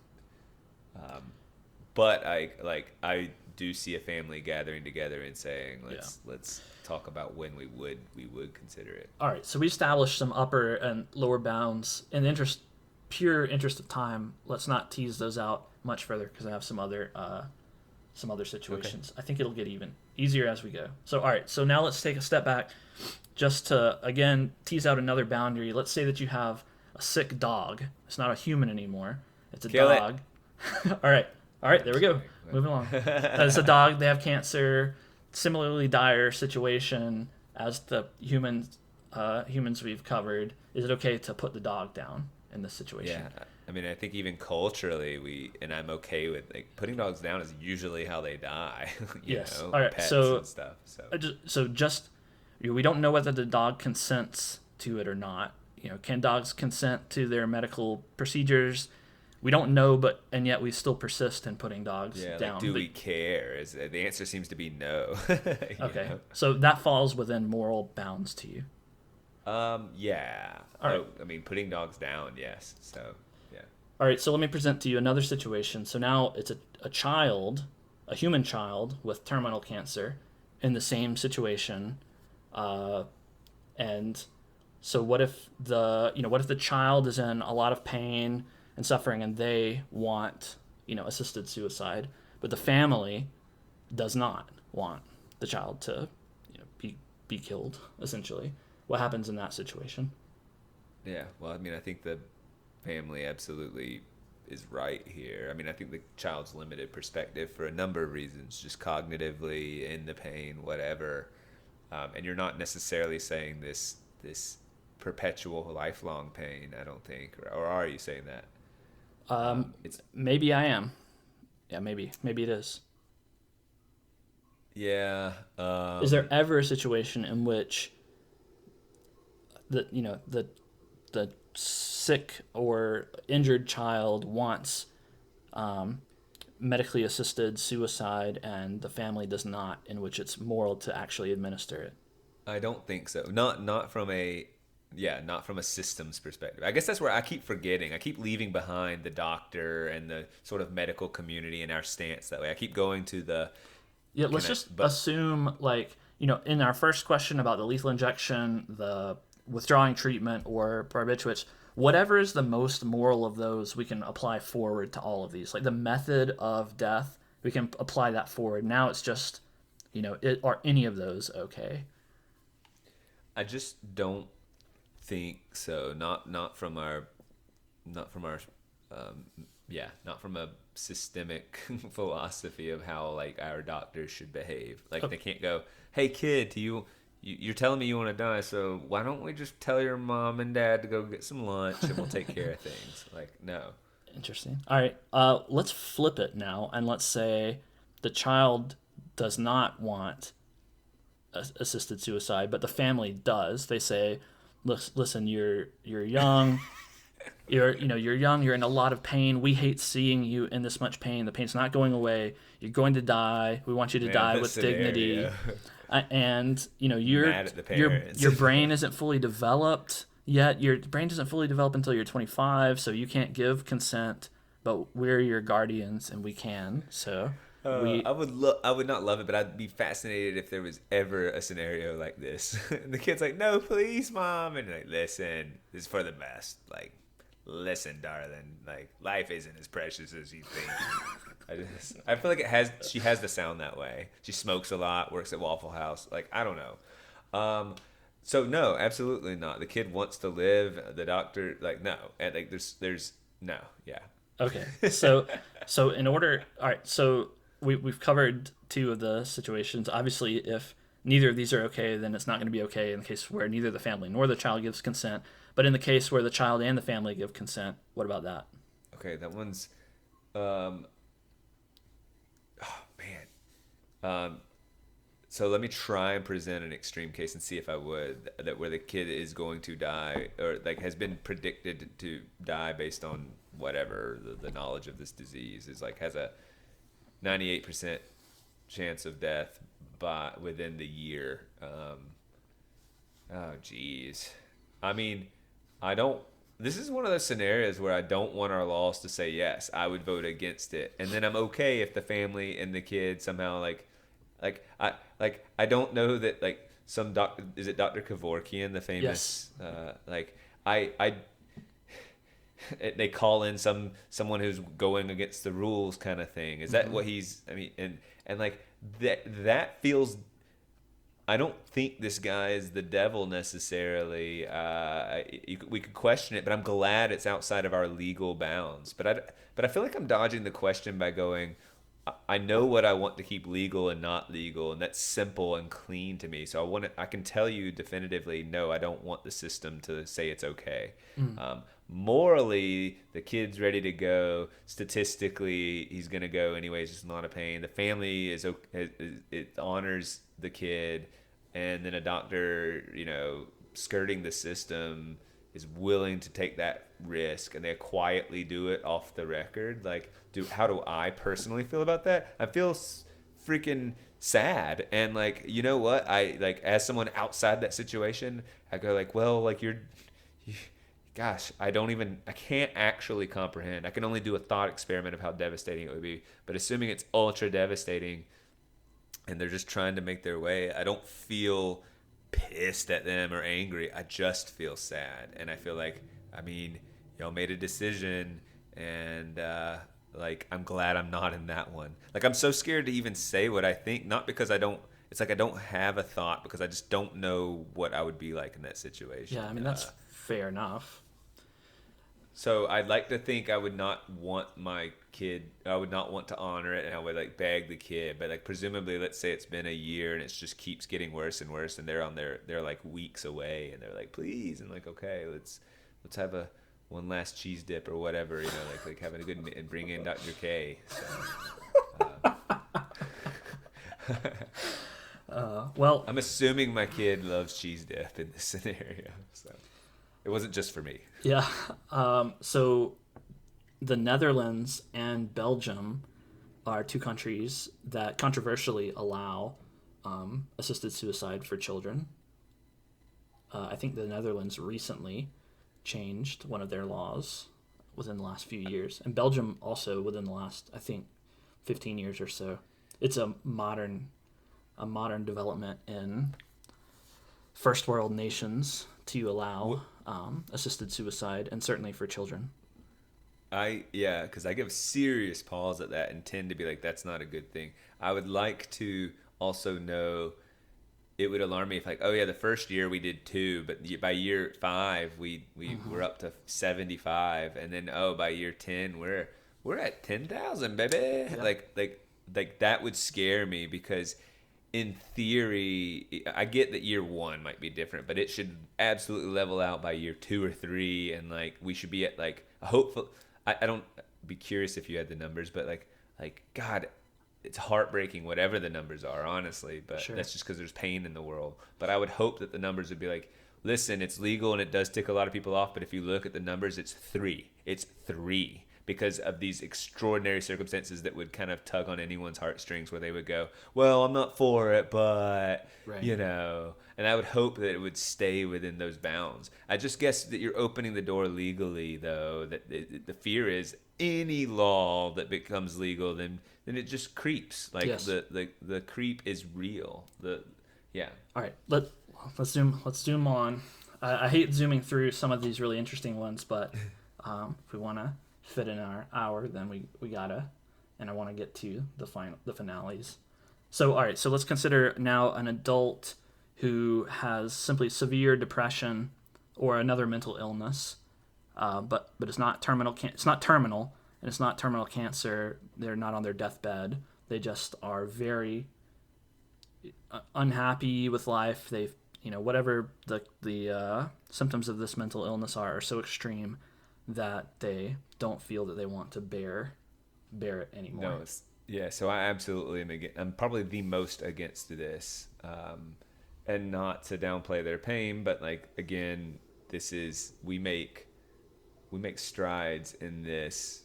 But I do see a family gathering together and saying, let's talk about when we would consider it. All right. So we established some upper and lower bounds. In the pure interest of time, let's not tease those out much further because I have some other situations. Okay. I think it'll get even easier as we go. So all right. So now let's take a step back. Just to, again, tease out another boundary. Let's say that you have a sick dog. It's not a human anymore. It's a Kill dog. All right, there we go. Moving along. It's a dog. They have cancer. Similarly dire situation as the humans we've covered. Is it okay to put the dog down in this situation? Yeah. I mean, I think even culturally, and I'm okay with, like, putting dogs down is usually how they die. Yes. All right. Pets So, and stuff. We don't know whether the dog consents to it or not. Can dogs consent to their medical procedures? We don't know, and yet we still persist in putting dogs down. Like, do we care? The answer seems to be no. Okay, so that falls within moral bounds to you. Yeah. All right. I mean, putting dogs down, yes. So, yeah. All right, so let me present to you another situation. So now it's a human child with terminal cancer in the same situation. And so what if the child is in a lot of pain and suffering and they want, assisted suicide, but the family does not want the child to, be killed, essentially. What happens in that situation? Yeah. Well, I mean, I think the family absolutely is right here. I mean, I think the child's limited perspective for a number of reasons, just cognitively, in the pain, whatever. And you're not necessarily saying this perpetual, lifelong pain, I don't think. Or are you saying that? Maybe I am. Yeah, maybe it is. Yeah. Is there ever a situation in which the sick or injured child wants medically assisted suicide and the family does not, in which it's moral to actually administer it? I don't think so. Not from a systems perspective. I guess that's where I keep forgetting. I keep leaving behind the doctor and the sort of medical community and our stance that way. I keep going to the let's assume, in our first question about the lethal injection, the withdrawing treatment, or barbiturates, whatever is the most moral of those, we can apply forward to all of these. Like the method of death, we can apply that forward. Now it's just, are any of those okay? I just don't think so. Not from a systemic philosophy of how, like, our doctors should behave. Like, they can't go, hey kid, do you you're telling me you want to die, so why don't we just tell your mom and dad to go get some lunch and we'll take care of things? Like, no. Interesting. All right. Let's flip it now, and let's say the child does not want assisted suicide, but the family does. They say, "Listen, you're young. You're young. You're in a lot of pain. We hate seeing you in this much pain. The pain's not going away. You're going to die. We want you to die with dignity." And you're mad at the parents. your brain isn't fully developed yet. Your brain doesn't fully develop until you're 25, so you can't give consent. But we're your guardians, and we can. So I would not love it, but I'd be fascinated if there was ever a scenario like this. And the kid's like, "No, please, mom," and like, "Listen, this is for the best. Like, listen, darling. Like, life isn't as precious as you think." I feel like she has to sound that way. She smokes a lot, works at Waffle House. Like, I don't know. So no, absolutely not. The kid wants to live. The doctor, like, no, and like there's no, yeah. Okay, so all right, so we've covered two of the situations. Obviously, if neither of these are okay, then it's not going to be okay in the case where neither the family nor the child gives consent. But in the case where the child and the family give consent, what about that? Okay, that one's, oh man. So let me try and present an extreme case and see if I would, that where the kid is going to die or like has been predicted to die based on whatever the knowledge of this disease is, like has a 98% chance of death within the year. Oh geez. I mean, this is one of those scenarios where I don't want our laws to say yes. I would vote against it. And then I'm okay if the family and the kid somehow I don't know that like some doctor, is it Dr. Kevorkian, the famous Yes. They call in someone who's going against the rules kind of thing. Is that what he's, I mean, and like that feels, I don't think this guy is the devil necessarily. We could question it, but I'm glad it's outside of our legal bounds. But I feel like I'm dodging the question by going, I know what I want to keep legal and not legal, and that's simple and clean to me. So I can tell you definitively, no, I don't want the system to say it's okay. Morally, the kid's ready to go. Statistically, he's gonna go anyways. It's not a pain. The family it honors the kid, and then a doctor, skirting the system, is willing to take that risk, and they quietly do it off the record. Like, how do I personally feel about that? I feel freaking sad, and like, you know what? I like, as someone outside that situation, I go like, well, like gosh, I can't actually comprehend. I can only do a thought experiment of how devastating it would be. But assuming it's ultra devastating, and they're just trying to make their way, I don't feel pissed at them or angry. I just feel sad, and I feel like, I mean, y'all made a decision, and like, I'm glad I'm not in that one. Like, I'm so scared to even say what I think, not because I don't have a thought, because I just don't know what I would be like in that situation. Yeah, I mean, that's fair enough. So I'd like to think I would not want my kid, I would not want to honor it, and I would like beg the kid. But like, presumably, let's say it's been a year and it just keeps getting worse and worse, and they're like weeks away, and they're like, please, and like, okay, let's have one last cheese dip or whatever, like having a good, and bring in Dr. K. So, well, I'm assuming my kid loves cheese dip in this scenario, so it wasn't just for me. Yeah. So the Netherlands and Belgium are two countries that controversially allow assisted suicide for children. I think the Netherlands recently changed one of their laws within the last few years, and Belgium also within the last, I think, 15 years or so. It's a modern development in first world nations to allow assisted suicide, and certainly for children. Because I give serious pause at that and tend to be like, that's not a good thing. I would like to also know, it would alarm me if like, oh yeah, the first year we did 2, but by year 5 we were up to 75, and then by year 10 we're at 10,000, baby. Yeah. Like that would scare me, because in theory, I get that year 1 might be different, but it should absolutely level out by year 2 or 3, and like we should be at like a hopeful. I don't be curious if you had the numbers, but like God, it's heartbreaking whatever the numbers are, honestly. But Sure. that's just because there's pain in the world. But I would hope that the numbers would be like, listen, it's legal and it does tick a lot of people off, but if you look at the numbers, it's 3. It's 3. Because of these extraordinary circumstances that would kind of tug on anyone's heartstrings, where they would go, well, I'm not for it, but, Right. you know. And I would hope that it would stay within those bounds. I just guess that you're opening the door legally, though, that the fear is any law that becomes legal, then it just creeps. Like, Yes. the creep is real. Yeah. All right, let's zoom on. I hate zooming through some of these really interesting ones, but if we want to fit in our hour, then we gotta. And I want to get to the finales. So all right, so let's consider now an adult who has simply severe depression or another mental illness, but it's not terminal. It's not terminal, and it's not terminal cancer. They're not on their deathbed. They just are very unhappy with life. They've, whatever the symptoms of this mental illness are so extreme that they don't feel that they want to bear it anymore. No, yeah. So I absolutely am against. I'm probably the most against this, and not to downplay their pain, but like again, this is we make strides in this,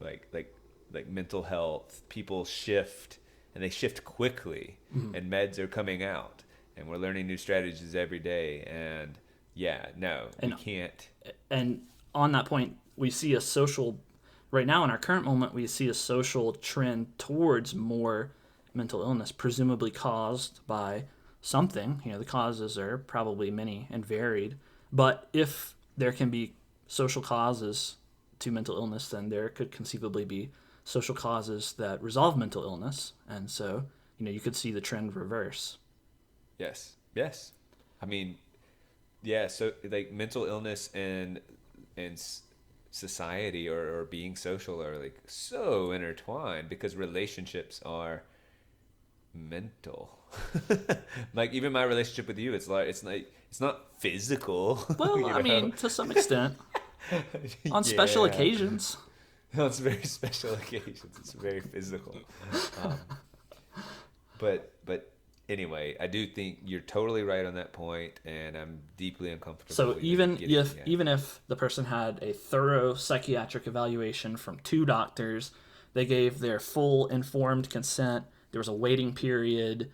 like mental health. People shift, and they shift quickly, and meds are coming out, and we're learning new strategies every day, and yeah, no, we can't. And on that point, we see right now in our current moment, we see a social trend towards more mental illness, presumably caused by something. The causes are probably many and varied, but if there can be social causes to mental illness, then there could conceivably be social causes that resolve mental illness, and so you could see the trend reverse. Yes. I mean, yeah. So like mental illness and society or being social are like so intertwined because relationships are mental. Like even my relationship with you, it's not physical. Well, I mean, to some extent, on special Yeah. occasions. No, it's very special occasions. It's very physical. But anyway, I do think you're totally right on that point, and I'm deeply uncomfortable. So even if the person had a thorough psychiatric evaluation from 2 doctors, they gave their full informed consent, there was a waiting period,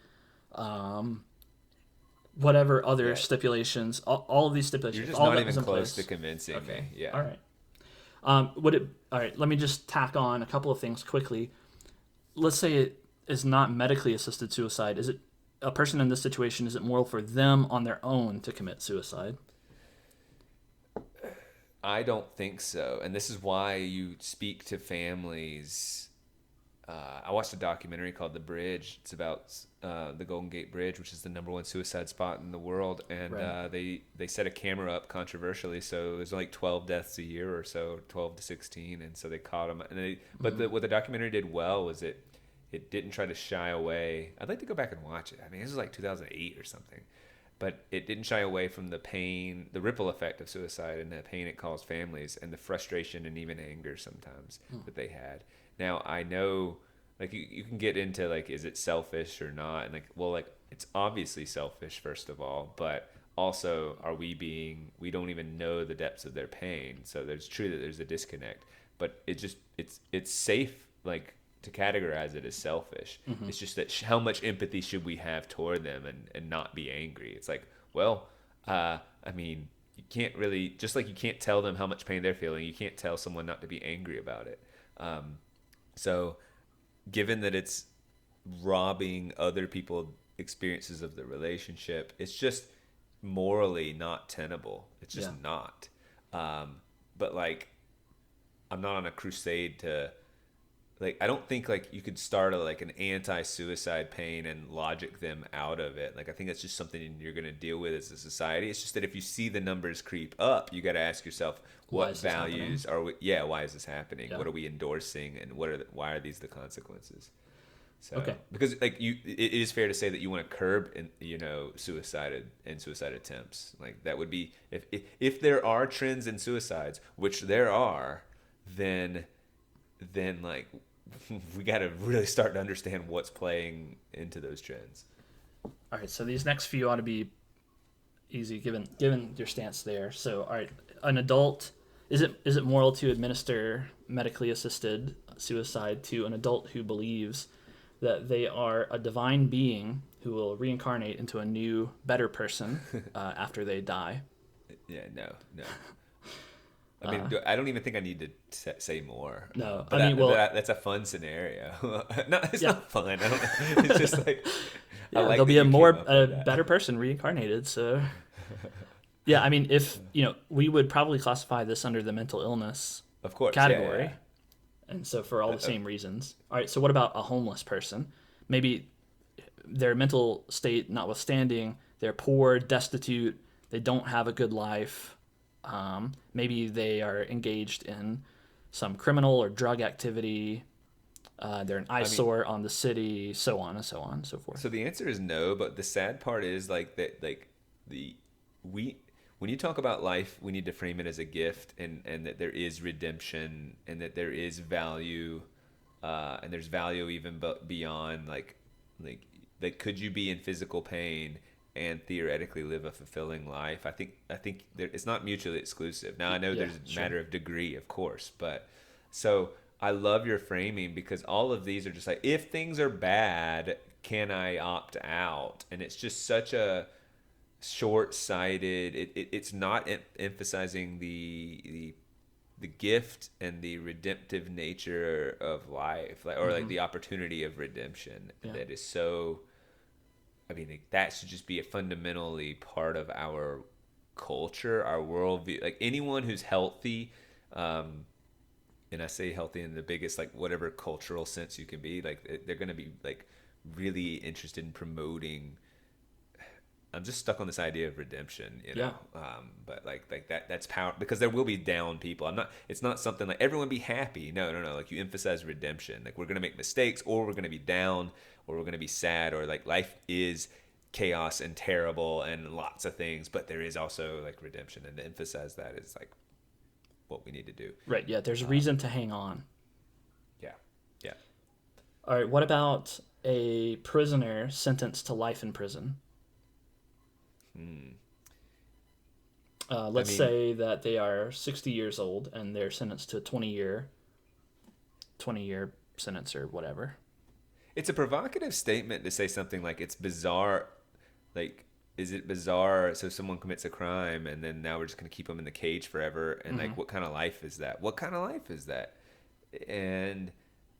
whatever other stipulations, all of these stipulations. You're just all not that even was in close place. to convincing Okay. me. Yeah. All right. All right, let me just tack on a couple of things quickly. Let's say it is not medically assisted suicide. Is it a person in this situation, is it moral for them on their own to commit suicide? I don't think so. And this is why you speak to families. I watched a documentary called The Bridge. It's about the Golden Gate Bridge, which is the #1 suicide spot in the world. And Right. They set a camera up controversially. So there's like 12 deaths a year or so, 12 to 16. And so they caught them. And what the documentary did well was it didn't try to shy away. I'd like to go back and watch it. I mean, this was like 2008 or something. But it didn't shy away from the pain, the ripple effect of suicide and the pain it caused families and the frustration and even anger sometimes that they had. Now, I know, like, you can get into, like, is it selfish or not? And, like, it's obviously selfish, first of all. But also, we don't even know the depths of their pain. So it's true that there's a disconnect. But it's safe, like, to categorize it as selfish. It's just that how much empathy should we have toward them and not be angry? It's like, well, I mean, you can't really, just like you can't tell them how much pain they're feeling, you can't tell someone not to be angry about it. So given that it's robbing other people experiences of the relationship, it's just morally not tenable. It's just not. But like, I'm not on a crusade to, like, I don't think like you could start an anti-suicide pain and logic them out of it. Like, I think that's just something you're going to deal with as a society. It's just that if you see the numbers creep up, you got to ask yourself, what values are we? Yeah, why is this happening? Yeah. What are we endorsing, and why are these the consequences? So Okay. because like it is fair to say that you want to curb suicide and suicide attempts. Like that would be if there are trends in suicides, which there are, then like we got to really start to understand what's playing into those trends. All right, so these next few ought to be easy given your stance there. So, all right, an adult, is it moral to administer medically assisted suicide to an adult who believes that they are a divine being who will reincarnate into a new, better person after they die? Yeah, no. I mean, I don't even think I need to say more. No, but I mean, that's a fun scenario. No, it's Yeah. not fun. I don't. It's just like Yeah, I like they'll be that a you more came up with that. better person reincarnated. So, yeah, I mean, if we would probably classify this under the mental illness Of course, category, yeah. and so for all the same reasons. All right, so what about a homeless person? Maybe their mental state notwithstanding, they're poor, destitute, they don't have a good life. Maybe they are engaged in some criminal or drug activity. They're an eyesore on the city, so on and so on and so forth. So the answer is no, but the sad part is like that we when you talk about life, we need to frame it as a gift and that there is redemption and that there is value and there's value even beyond like could you be in physical pain and theoretically live a fulfilling life? I think it's not mutually exclusive. Now I know there's a matter of degree, of course, but so I love your framing because all of these are just like, if things are bad, can I opt out? And it's just such a short-sighted. It's not emphasizing the gift and the redemptive nature of life, or like the opportunity of redemption that is so. I mean, like, that should just be a fundamentally part of our culture, our worldview. Like anyone who's healthy, and I say healthy in the biggest, like whatever cultural sense you can be, like they're going to be like really interested in promoting. I'm just stuck on this idea of redemption, Yeah. But like that's power because there will be down people. It's not something like everyone be happy. No. Like you emphasize redemption. Like we're going to make mistakes or we're going to be down or we're going to be sad or like life is chaos and terrible and lots of things, but there is also like redemption, and to emphasize that is like what we need to do. Right, yeah, there's a reason to hang on. Yeah. All right, what about a prisoner sentenced to life in prison? Let's say that they are 60 years old and they're sentenced to a 20-year sentence or whatever. It's a provocative statement to say something like it's bizarre. Like, is it bizarre? So someone commits a crime and then now we're just going to keep them in the cage forever. And like, what kind of life is that? What kind of life is that? And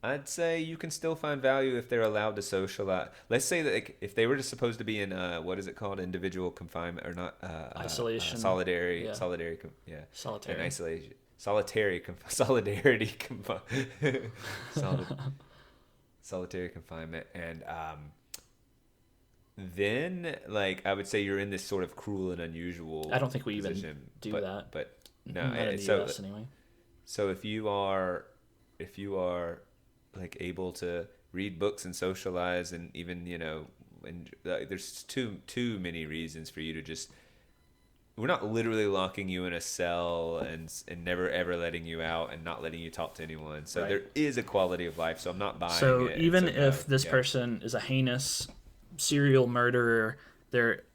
I'd say you can still find value if they're allowed to socialize. Let's say that like, if they were just supposed to be in what is it called, individual confinement or not? Isolation. Solitary. Yeah. Solitary. Solitary. And isolation. Solidarity. Solitary confinement. And then like I would say you're in this sort of cruel and unusual. I don't think we position, even do that. But no. Not in the So US anyway. so if you are like able to read books and socialize and even and there's too many reasons for you to just, we're not literally locking you in a cell and never ever letting you out and not letting you talk to anyone, so Right. there is a quality of life, so I'm not buying So it. even So, if no, this yeah. person is a heinous serial murderer, they're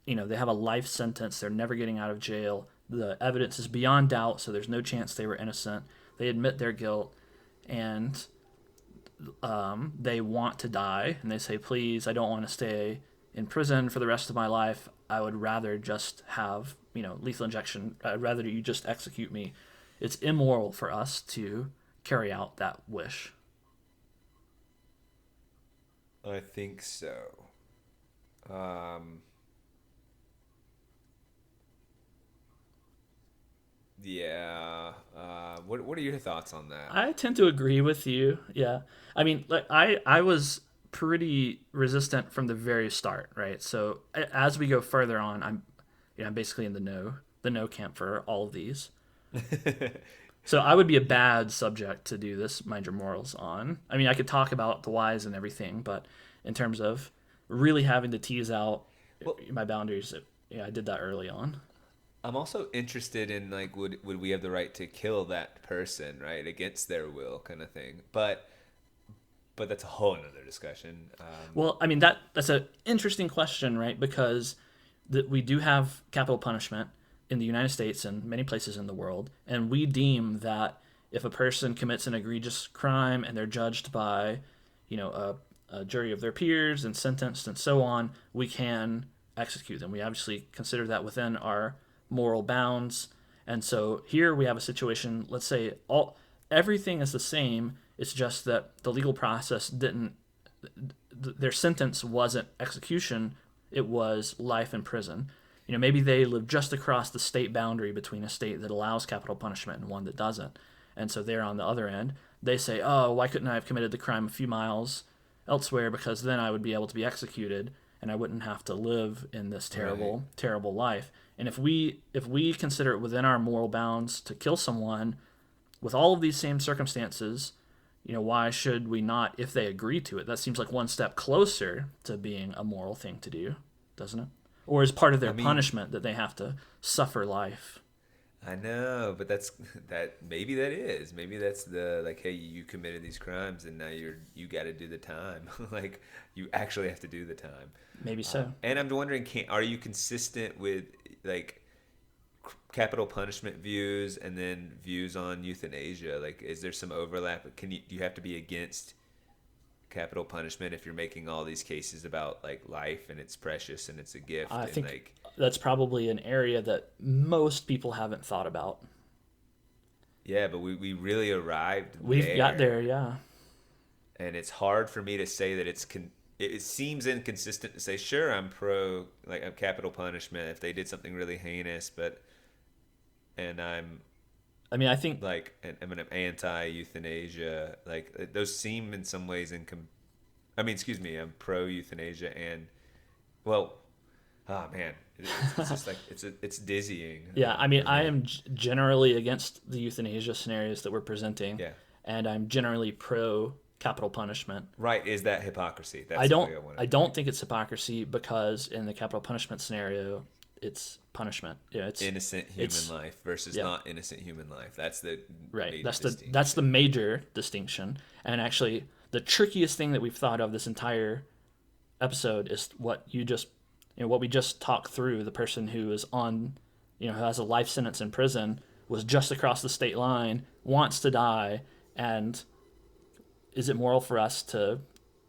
they have a life sentence, they're never getting out of jail, the evidence is beyond doubt, so there's no chance they were innocent, they admit their guilt, and they want to die, and they say, please, I don't want to stay in prison for the rest of my life, I would rather just have lethal injection, I'd rather you just execute me. It's immoral for us to carry out that wish. I think so. Yeah. What are your thoughts on that? I tend to agree with you. Yeah. I mean, like I was pretty resistant from the very start, right? So as we go further on, I'm basically in the no camp for all of these. So I would be a bad subject to do this mind your morals on. I mean, I could talk about the whys and everything, but in terms of really having to tease out Well, my boundaries, yeah, I did that early on. I'm also interested in like would we have the right to kill that person, right, against their will, kind of thing. But that's a whole another discussion. Well, I mean that's an interesting question, right? Because we do have capital punishment in the United States and many places in the world, and we deem that if a person commits an egregious crime and they're judged by, a jury of their peers and sentenced and so on, we can execute them. We obviously consider that within our moral bounds. And so here we have a situation, let's say everything is the same, it's just that the legal process didn't their sentence wasn't execution, it was life in prison. Maybe they live just across the state boundary between a state that allows capital punishment and one that doesn't. And so they're on the other end. They say, oh, why couldn't I have committed the crime a few miles elsewhere? Because then I would be able to be executed and I wouldn't have to live in this terrible, Right. terrible life. And if we consider it within our moral bounds to kill someone with all of these same circumstances, why should we not, if they agree to it? That seems like one step closer to being a moral thing to do, doesn't it? Or is part of their I mean, punishment that they have to suffer life? I know, but that's that maybe that is. Maybe that's the like, hey, you committed these crimes and now you got to do the time. Like you actually have to do the time. Maybe so. And I'm wondering, are you consistent with like capital punishment views and then views on euthanasia? Like, is there some overlap? Do you have to be against capital punishment if you're making all these cases about like life and it's precious and it's a gift I and think like that's probably an area that most people haven't thought about. yeah, but we really arrived We've got there, there, yeah. and it's hard for me to say that it seems inconsistent to say sure I'm pro like capital punishment if they did something really heinous, but and I mean, I think I'm an anti euthanasia, like those seem in some ways I mean, excuse me, I'm pro euthanasia and well, oh man, it's just like it's dizzying. yeah, I mean, For I me. am generally against the euthanasia scenarios that we're presenting, Yeah, and I'm generally pro capital punishment. right. Is that hypocrisy? That's I the don't way I want I to. don't think it's hypocrisy because in the capital punishment scenario, it's punishment. Yeah, Innocent human it's life versus yeah, not innocent human life. That's the right. major That's the distinction. major distinction. And actually, the trickiest thing that we've thought of this entire episode is what we just talked through. The person who is on, who has a life sentence in prison was just across the state line, wants to die, and is it moral for us to,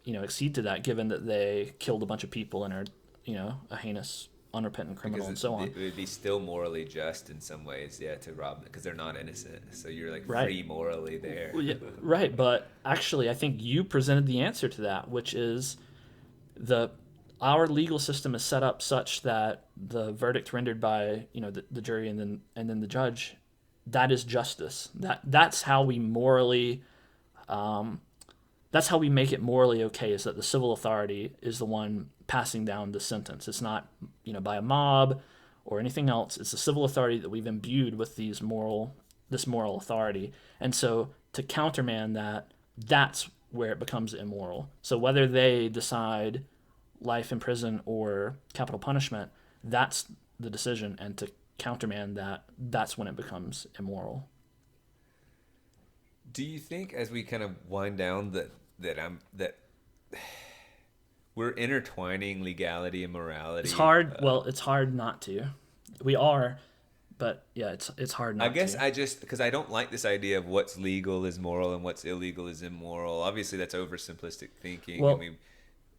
accede to that, given that they killed a bunch of people and are, a heinous, unrepentant criminal Because and so on? it would be still morally just in some ways, yeah, to rob them because they're not innocent. So you're like Right. free morally there. Well, yeah, right. But actually, I think you presented the answer to that, which is the our legal system is set up such that the verdict rendered by the jury and then the judge, that is justice. That's how we morally that's how we make it morally okay, is that the civil authority is the one passing down the sentence. It's not by a mob or anything else. It's the civil authority that we've imbued with this moral authority. And so to countermand that, that's where it becomes immoral. So whether they decide life in prison or capital punishment, that's the decision. And to countermand that, that's when it becomes immoral. Do you think as we kind of wind down that we're intertwining legality and morality? It's hard. Well, it's hard not to. We are, but yeah, it's hard not I guess to. I just because I don't like this idea of what's legal is moral and what's illegal is immoral. Obviously, that's oversimplistic thinking. Well,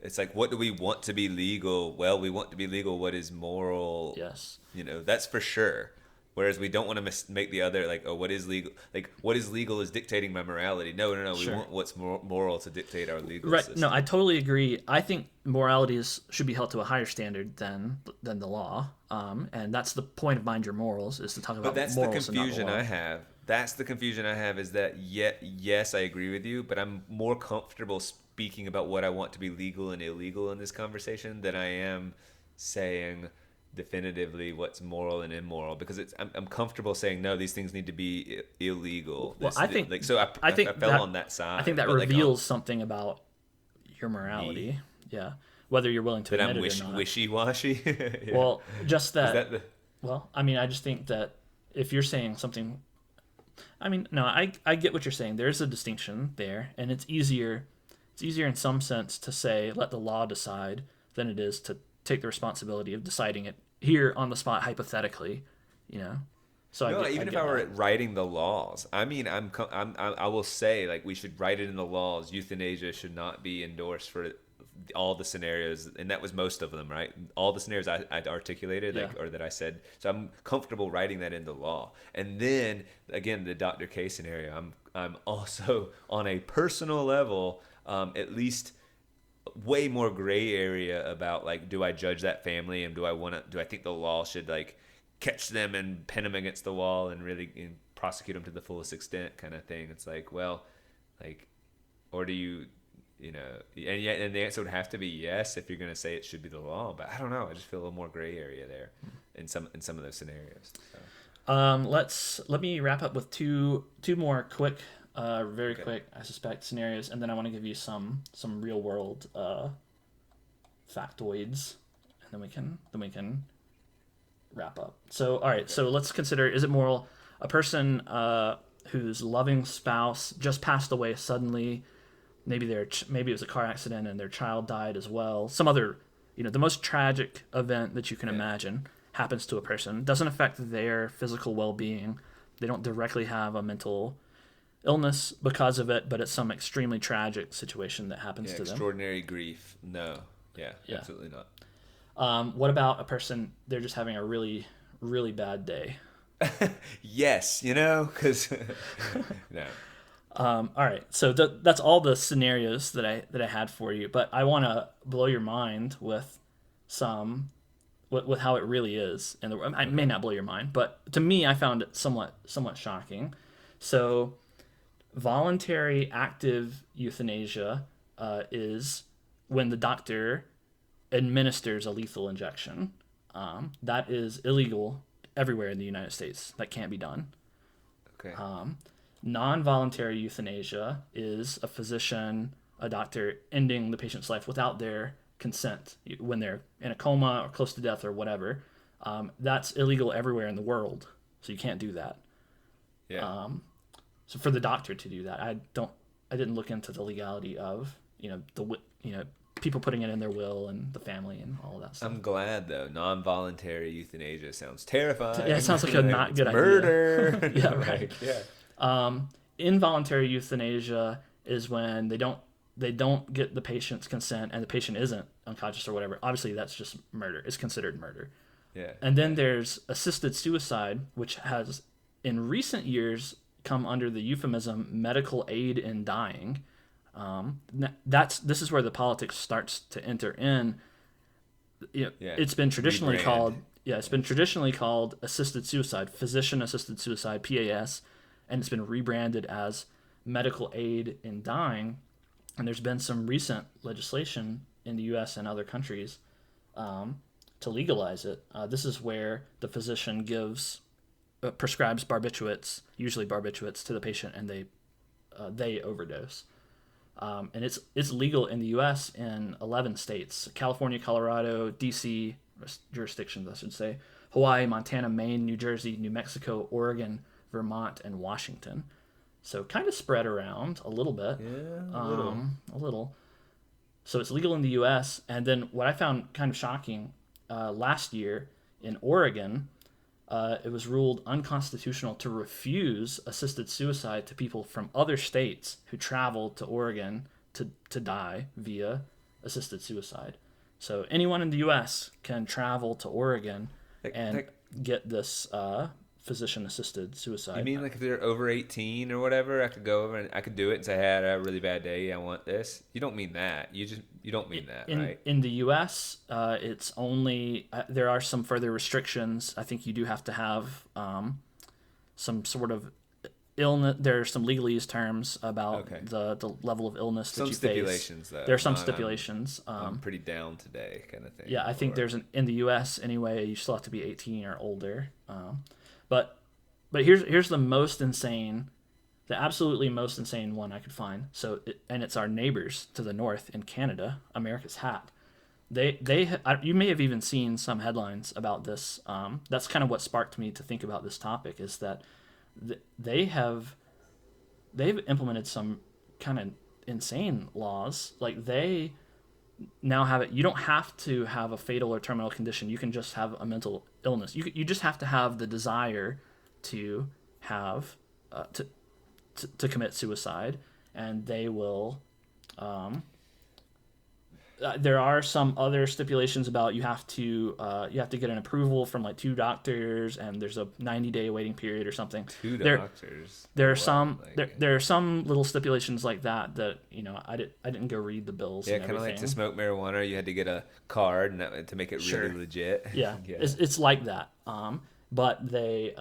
It's like, what do we want to be legal? Well, we want to be legal. What is moral? yes. That's for sure. Whereas we don't want to make the other like, oh, what is legal? Like, what is legal is dictating my morality. No, no, no. We Sure. want what's moral to dictate our legal Right. system. No, I totally agree. I think morality should be held to a higher standard than the law. And that's the point of Mind Your Morals, is to talk about But that's the morals and not the confusion law. I have. That's the confusion I have is that yes, I agree with you, but I'm more comfortable speaking about what I want to be legal and illegal in this conversation than I am saying definitively what's moral and immoral, because I'm comfortable saying no, these things need to be illegal. Well, I think like, so I think I fell on that side. I think that but, like, reveals something about your morality. Me? Yeah, whether you're willing to that admit I'm it or not. wishy-washy. Yeah. Well, just that. Is that the Well, I mean, I just think that if you're saying something, I mean, no, I get what you're saying. There's a distinction there, and it's easier. It's easier in some sense to say let the law decide than it is to take the responsibility of deciding it here on the spot hypothetically, you know. So no, even if I were that. writing the laws, I mean, I will say, like, we should write it in the laws. Euthanasia should not be endorsed for all the scenarios, and that was most of them, right? All the scenarios I articulated, like, Yeah. or that I said. So I'm comfortable writing that into law. And then again, the Dr. K scenario, I'm also on a personal level, at least way more gray area about, like, do I judge that family, and do I think the law should, like, catch them and pin them against the wall and really prosecute them to the fullest extent, kind of thing. It's like, well, like, or do you know, and the answer would have to be yes if you're going to say it should be the law. But I don't know, I just feel a little more gray area there in some of those scenarios. So. Let me wrap up with two more quick, very quick, I suspect, scenarios, and then I want to give you some real world factoids, and then we can wrap up. So, all right, so let's consider: is it moral a person whose loving spouse just passed away suddenly? Maybe maybe it was a car accident and their child died as well. Some other, the most tragic event that you can imagine happens to a person. Doesn't affect their physical well-being. They don't directly have a mental illness because of it, but it's some extremely tragic situation that happens to them. Extraordinary grief. No. Yeah, absolutely not. What about a person, they're just having a really, really bad day? Yes, because no. All right, so that's all the scenarios that I had for you, but I want to blow your mind with with how it really is, and I may not blow your mind, but to me, I found it somewhat shocking. So, voluntary active euthanasia is when the doctor administers a lethal injection. That is illegal everywhere in the United States. That can't be done. Okay. Non-voluntary euthanasia is a physician, a doctor, ending the patient's life without their consent when they're in a coma or close to death or whatever. That's illegal everywhere in the world, so you can't do that. Yeah. So for the doctor to do that, I didn't look into the legality of people putting it in their will and the family and all of that stuff. I'm glad, though. Non-voluntary euthanasia sounds terrifying. Yeah, it sounds like a not good idea. Murder. Yeah, right. Yeah. Involuntary euthanasia is when they don't get the patient's consent and the patient isn't unconscious or whatever. Obviously, that's just murder. It's considered murder. Yeah. And then there's assisted suicide, which has in recent years come under the euphemism medical aid in dying. This is where the politics starts to enter in. It's been traditionally called assisted suicide, physician assisted suicide, PAS, and it's been rebranded as medical aid in dying. And there's been some recent legislation in the U.S. and other countries to legalize it. This is where the physician prescribes barbiturates, usually barbiturates, to the patient, and they overdose. And it's legal in the U.S. in 11 states: California, Colorado, D.C. jurisdictions, I should say, Hawaii, Montana, Maine, New Jersey, New Mexico, Oregon, Vermont, and Washington. So kind of spread around a little bit. Yeah, a little. So it's legal in the U.S. And then what I found kind of shocking, last year in Oregon, it was ruled unconstitutional to refuse assisted suicide to people from other states who traveled to Oregon to die via assisted suicide. So anyone in the U.S. can travel to Oregon and get this physician-assisted suicide. You mean like if they're over 18 or whatever, I could go over and I could do it and say, hey, I had a really bad day, I want this? You don't mean that. You don't mean that, right? In the U.S., it's only there are some further restrictions. I think you do have to have some sort of illness. There are some legalese terms about Okay. the level of illness that Some you stipulations, face. though. There are some Not, stipulations. I'm pretty down today, kind of thing. Yeah, I think Or- there's in the U.S. anyway. You still have to be 18 or older. But here's the most insane, the absolutely most insane one I could find. And it's our neighbors to the north in Canada, America's Hat. You may have even seen some headlines about this. That's kind of what sparked me to think about this topic, is that they've implemented some kind of insane laws. Like, they now have it. You don't have to have a fatal or terminal condition. You can just have a mental illness. You just have to have the desire to have to commit suicide, and they will. There are some other stipulations about you have to get an approval from like 2 doctors, and there's a 90-day waiting period or something. 2 doctors. There are What? some Like, there are some little stipulations like that I didn't go read the bills. yeah, and kind of like everything. to smoke marijuana, you had to get a card and to make it Sure. really legit. Yeah, Yeah. It's like that. But they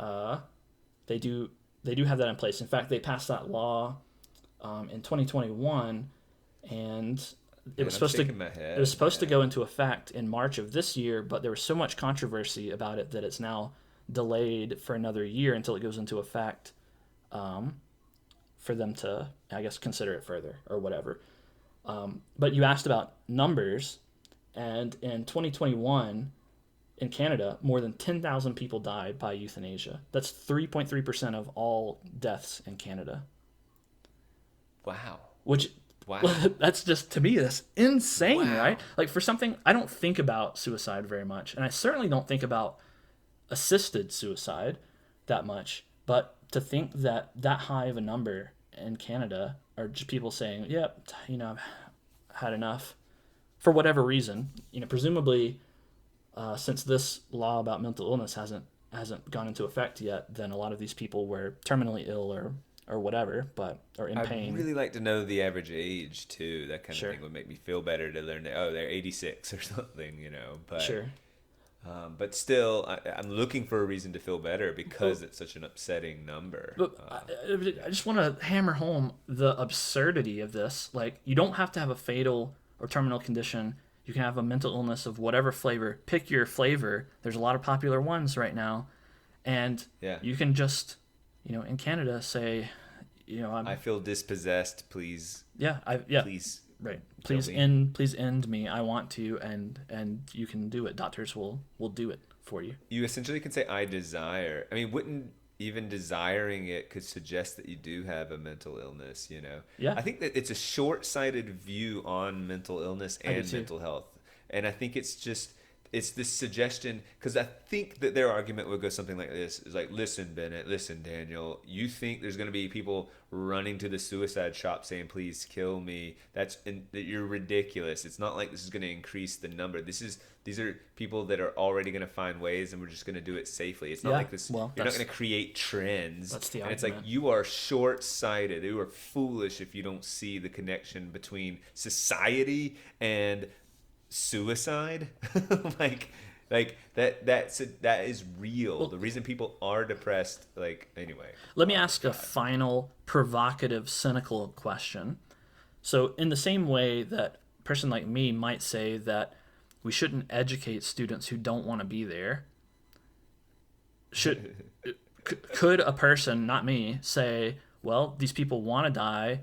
do have that in place. In fact, they passed that law in 2021, and it was I'm supposed to shaking my head, to go into effect in March of this year, but there was so much controversy about it that it's now delayed for another year until it goes into effect, for them to, I guess, consider it further or whatever. But you asked about numbers, and in 2021 in Canada, more than 10,000 people died by euthanasia. That's 3.3% of all deaths in Canada. Wow. Which, Wow. that's just, to me, that's insane, Wow. right? Like, for something, I don't think about suicide very much, and I certainly don't think about assisted suicide that much. But to think that high of a number in Canada are just people saying, "Yep, I've had enough," for whatever reason. Presumably, since this law about mental illness hasn't gone into effect yet, then a lot of these people were terminally ill or whatever, or in pain. I'd really like to know the average age too. That kind Sure. of thing would make me feel better to learn that, they're 86 or something, But Sure. But still, I'm looking for a reason to feel better because it's such an upsetting number. But I just want to hammer home the absurdity of this. Like, you don't have to have a fatal or terminal condition. You can have a mental illness of whatever flavor. Pick your flavor. There's a lot of popular ones right now. And Yeah. you can just, in Canada, say, I feel dispossessed. Please, please, right. Please me. end me. I want to, and you can do it. Doctors will do it for you. You essentially can say, I desire. I mean, wouldn't even desiring it could suggest that you do have a mental illness, Yeah. I think that it's a short-sighted view on mental illness do and too. mental health. And I think it's this suggestion, because I think that their argument would go something like this. Is like, listen, Bennett, listen, Daniel, you think there's going to be people running to the suicide shop saying, please kill me. That you're ridiculous. It's not like this is going to increase the number. These are people that are already going to find ways, and we're just going to do it safely. It's not like this. Well, you're not going to create trends. That's the and it's like, argument. you are short-sighted. You are foolish if you don't see the connection between society and suicide. like that is real. Well, the reason people are depressed, anyway. Let me ask a final provocative, cynical question. So, in the same way that a person like me might say that we shouldn't educate students who don't want to be there, could a person, not me, say, well, these people want to die,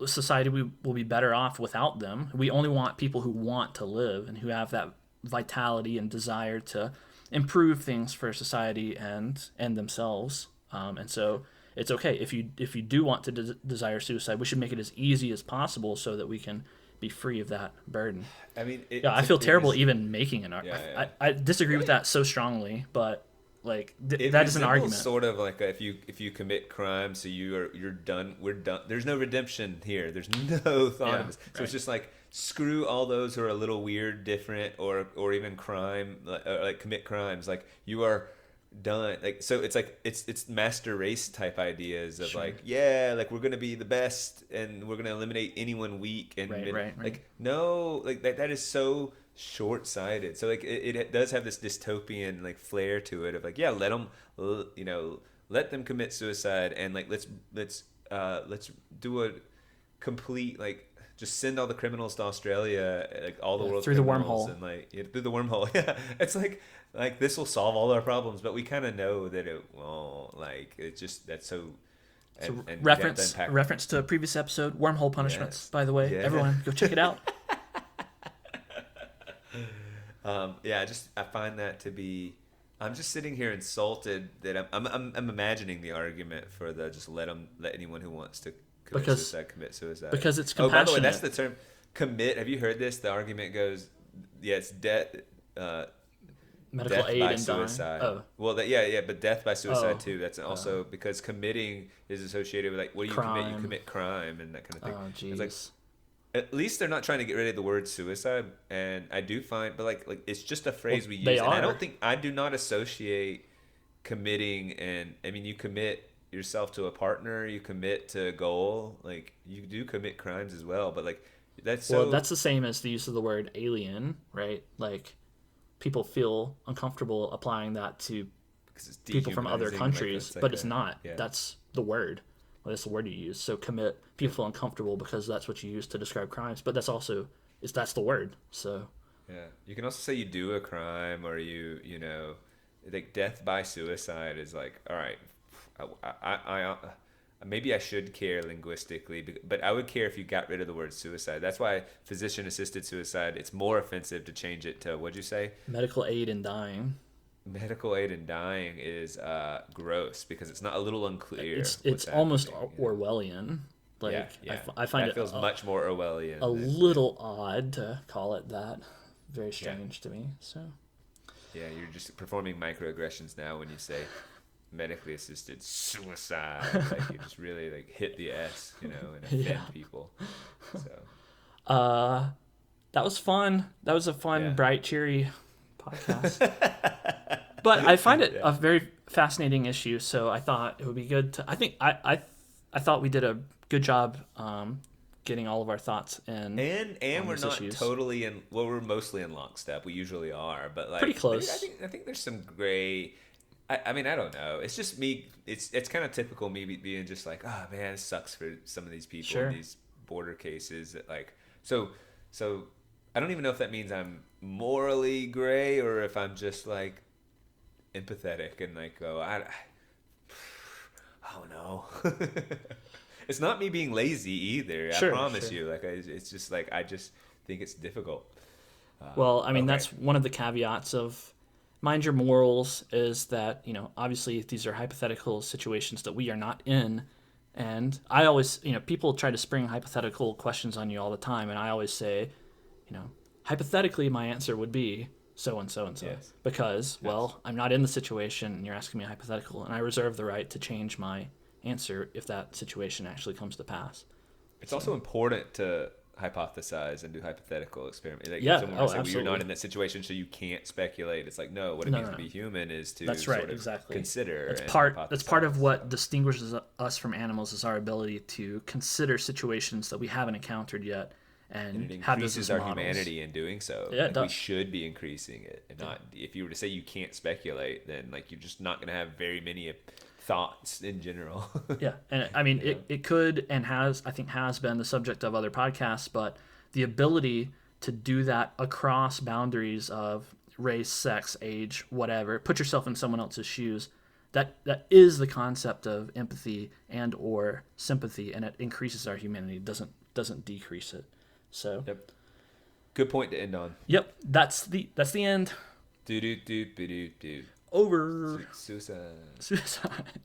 society will be better off without them. We only want people who want to live and who have that vitality and desire to improve things for society and themselves. And so it's okay if you do want to desire suicide. We should make it as easy as possible so that we can be free of that burden. I mean, I feel terrible even making an argument. Yeah. I disagree with that so strongly, but that is an resembles argument. Sort of like if you commit crime, so you're done. We're done. There's no redemption here. There's no thought of this. So right. it's just like, screw all those who are a little weird, different, or even crime, like commit crimes. Like, you are done. Like, so it's like it's master race type ideas of Sure. we're gonna be the best and we're gonna eliminate anyone weak and Right. like, no, like that is so short-sighted. So like it does have this dystopian flair to it of let them let them commit suicide, and like let's do a complete like just send all the criminals to Australia, like all the world's through the criminals, wormhole. and like through the wormhole. Yeah, it's like this will solve all our problems, but we kind of know that it won't. Like it's just that's so. So And we have to unpack- reference to a previous episode, wormhole punishments. Yes. By the way, Yeah. everyone go check it out. I find that to be. I'm just sitting here insulted that I'm imagining the argument for the just let anyone who wants to commit suicide commit suicide, because it's Oh, by the way, compassionate. that's the term commit. Have you heard this? The argument goes, yeah, it's Medical death aid by and dying. suicide. Oh, Well, but death by suicide Oh. too. That's also because committing is associated with like what do you commit? You Crime. commit crime and that kind of thing. oh, It's like jeez. at least they're not trying to get rid of the word suicide, and I do find, but like it's just a phrase Well, we use, they and are. I do not associate committing, and I mean you commit yourself to a partner, you commit to a goal, like you do commit crimes as well, but like that's so. Well, that's the same as the use of the word alien, right? Like, people feel uncomfortable applying that to 'cause it's people from other dehumanizing, countries, it's like but it's not. yeah. That's the word. Well, that's the word you use. So commit, people feel uncomfortable because that's what you use to describe crimes. But that's the word. So Yeah, you can also say you do a crime, or you know, like death by suicide is like, all right, I maybe I should care linguistically, but I would care if you got rid of the word suicide. That's why physician-assisted suicide, it's more offensive to change it to, what'd you say? medical aid in dying. Medical aid in dying is gross because it's not a little unclear. It's what's almost happening, Orwellian. Like, yeah. I find that it feels much more Orwellian. a little odd to call it that. Very strange to me. So Yeah, you're just performing microaggressions now when you say medically assisted suicide. Like you just really like hit the S, and offend Yeah. people. So that was fun. That was a fun, Yeah. bright, cheery podcast. But I find it a very fascinating issue. So I thought it would be good to. I think I thought we did a good job getting all of our thoughts in. And we're these not issues. totally in. Well, we're mostly in lockstep. We usually are, but like Pretty close. I think there's some gray. I mean, I don't know. It's just me. It's kind of typical me being just like, oh man, it sucks for some of these people Sure. in these border cases. That like, so I don't even know if that means I'm morally gray or if I'm just like empathetic and like go, I don't know. It's not me being lazy either. Sure, I promise sure. you. Like, it's just like I just think it's difficult. Well, I mean, okay. that's one of the caveats of mind your morals is that, obviously these are hypothetical situations that we are not in. And I always, people try to spring hypothetical questions on you all the time. And I always say, hypothetically, my answer would be so and so and so. Yes. Because, well, I'm not in the situation and you're asking me a hypothetical. And I reserve the right to change my answer if that situation actually comes to pass. It's also important to hypothesize and do hypothetical experiments. Like Yeah, if someone were to say, well, absolutely. you're not in that situation, so you can't speculate. It's like, no, what it No, means no, to no. be human is to That's right, sort of exactly. consider. That's and part of hypothesize. what distinguishes us from animals is our ability to consider situations that we haven't encountered yet And and it have those increases as our models. humanity in doing so. Yeah, it Like, we does. should be increasing it, and not. If you were to say you can't speculate, then like you're just not going to have very many thoughts in general. Yeah, and I mean, it could and has been the subject of other podcasts, but the ability to do that across boundaries of race, sex, age, whatever, put yourself in someone else's shoes, that is the concept of empathy and or sympathy, and it increases our humanity, doesn't decrease it. So Yep. Good point to end on. yep, that's the end. Do. Over. Suicide. Suicide.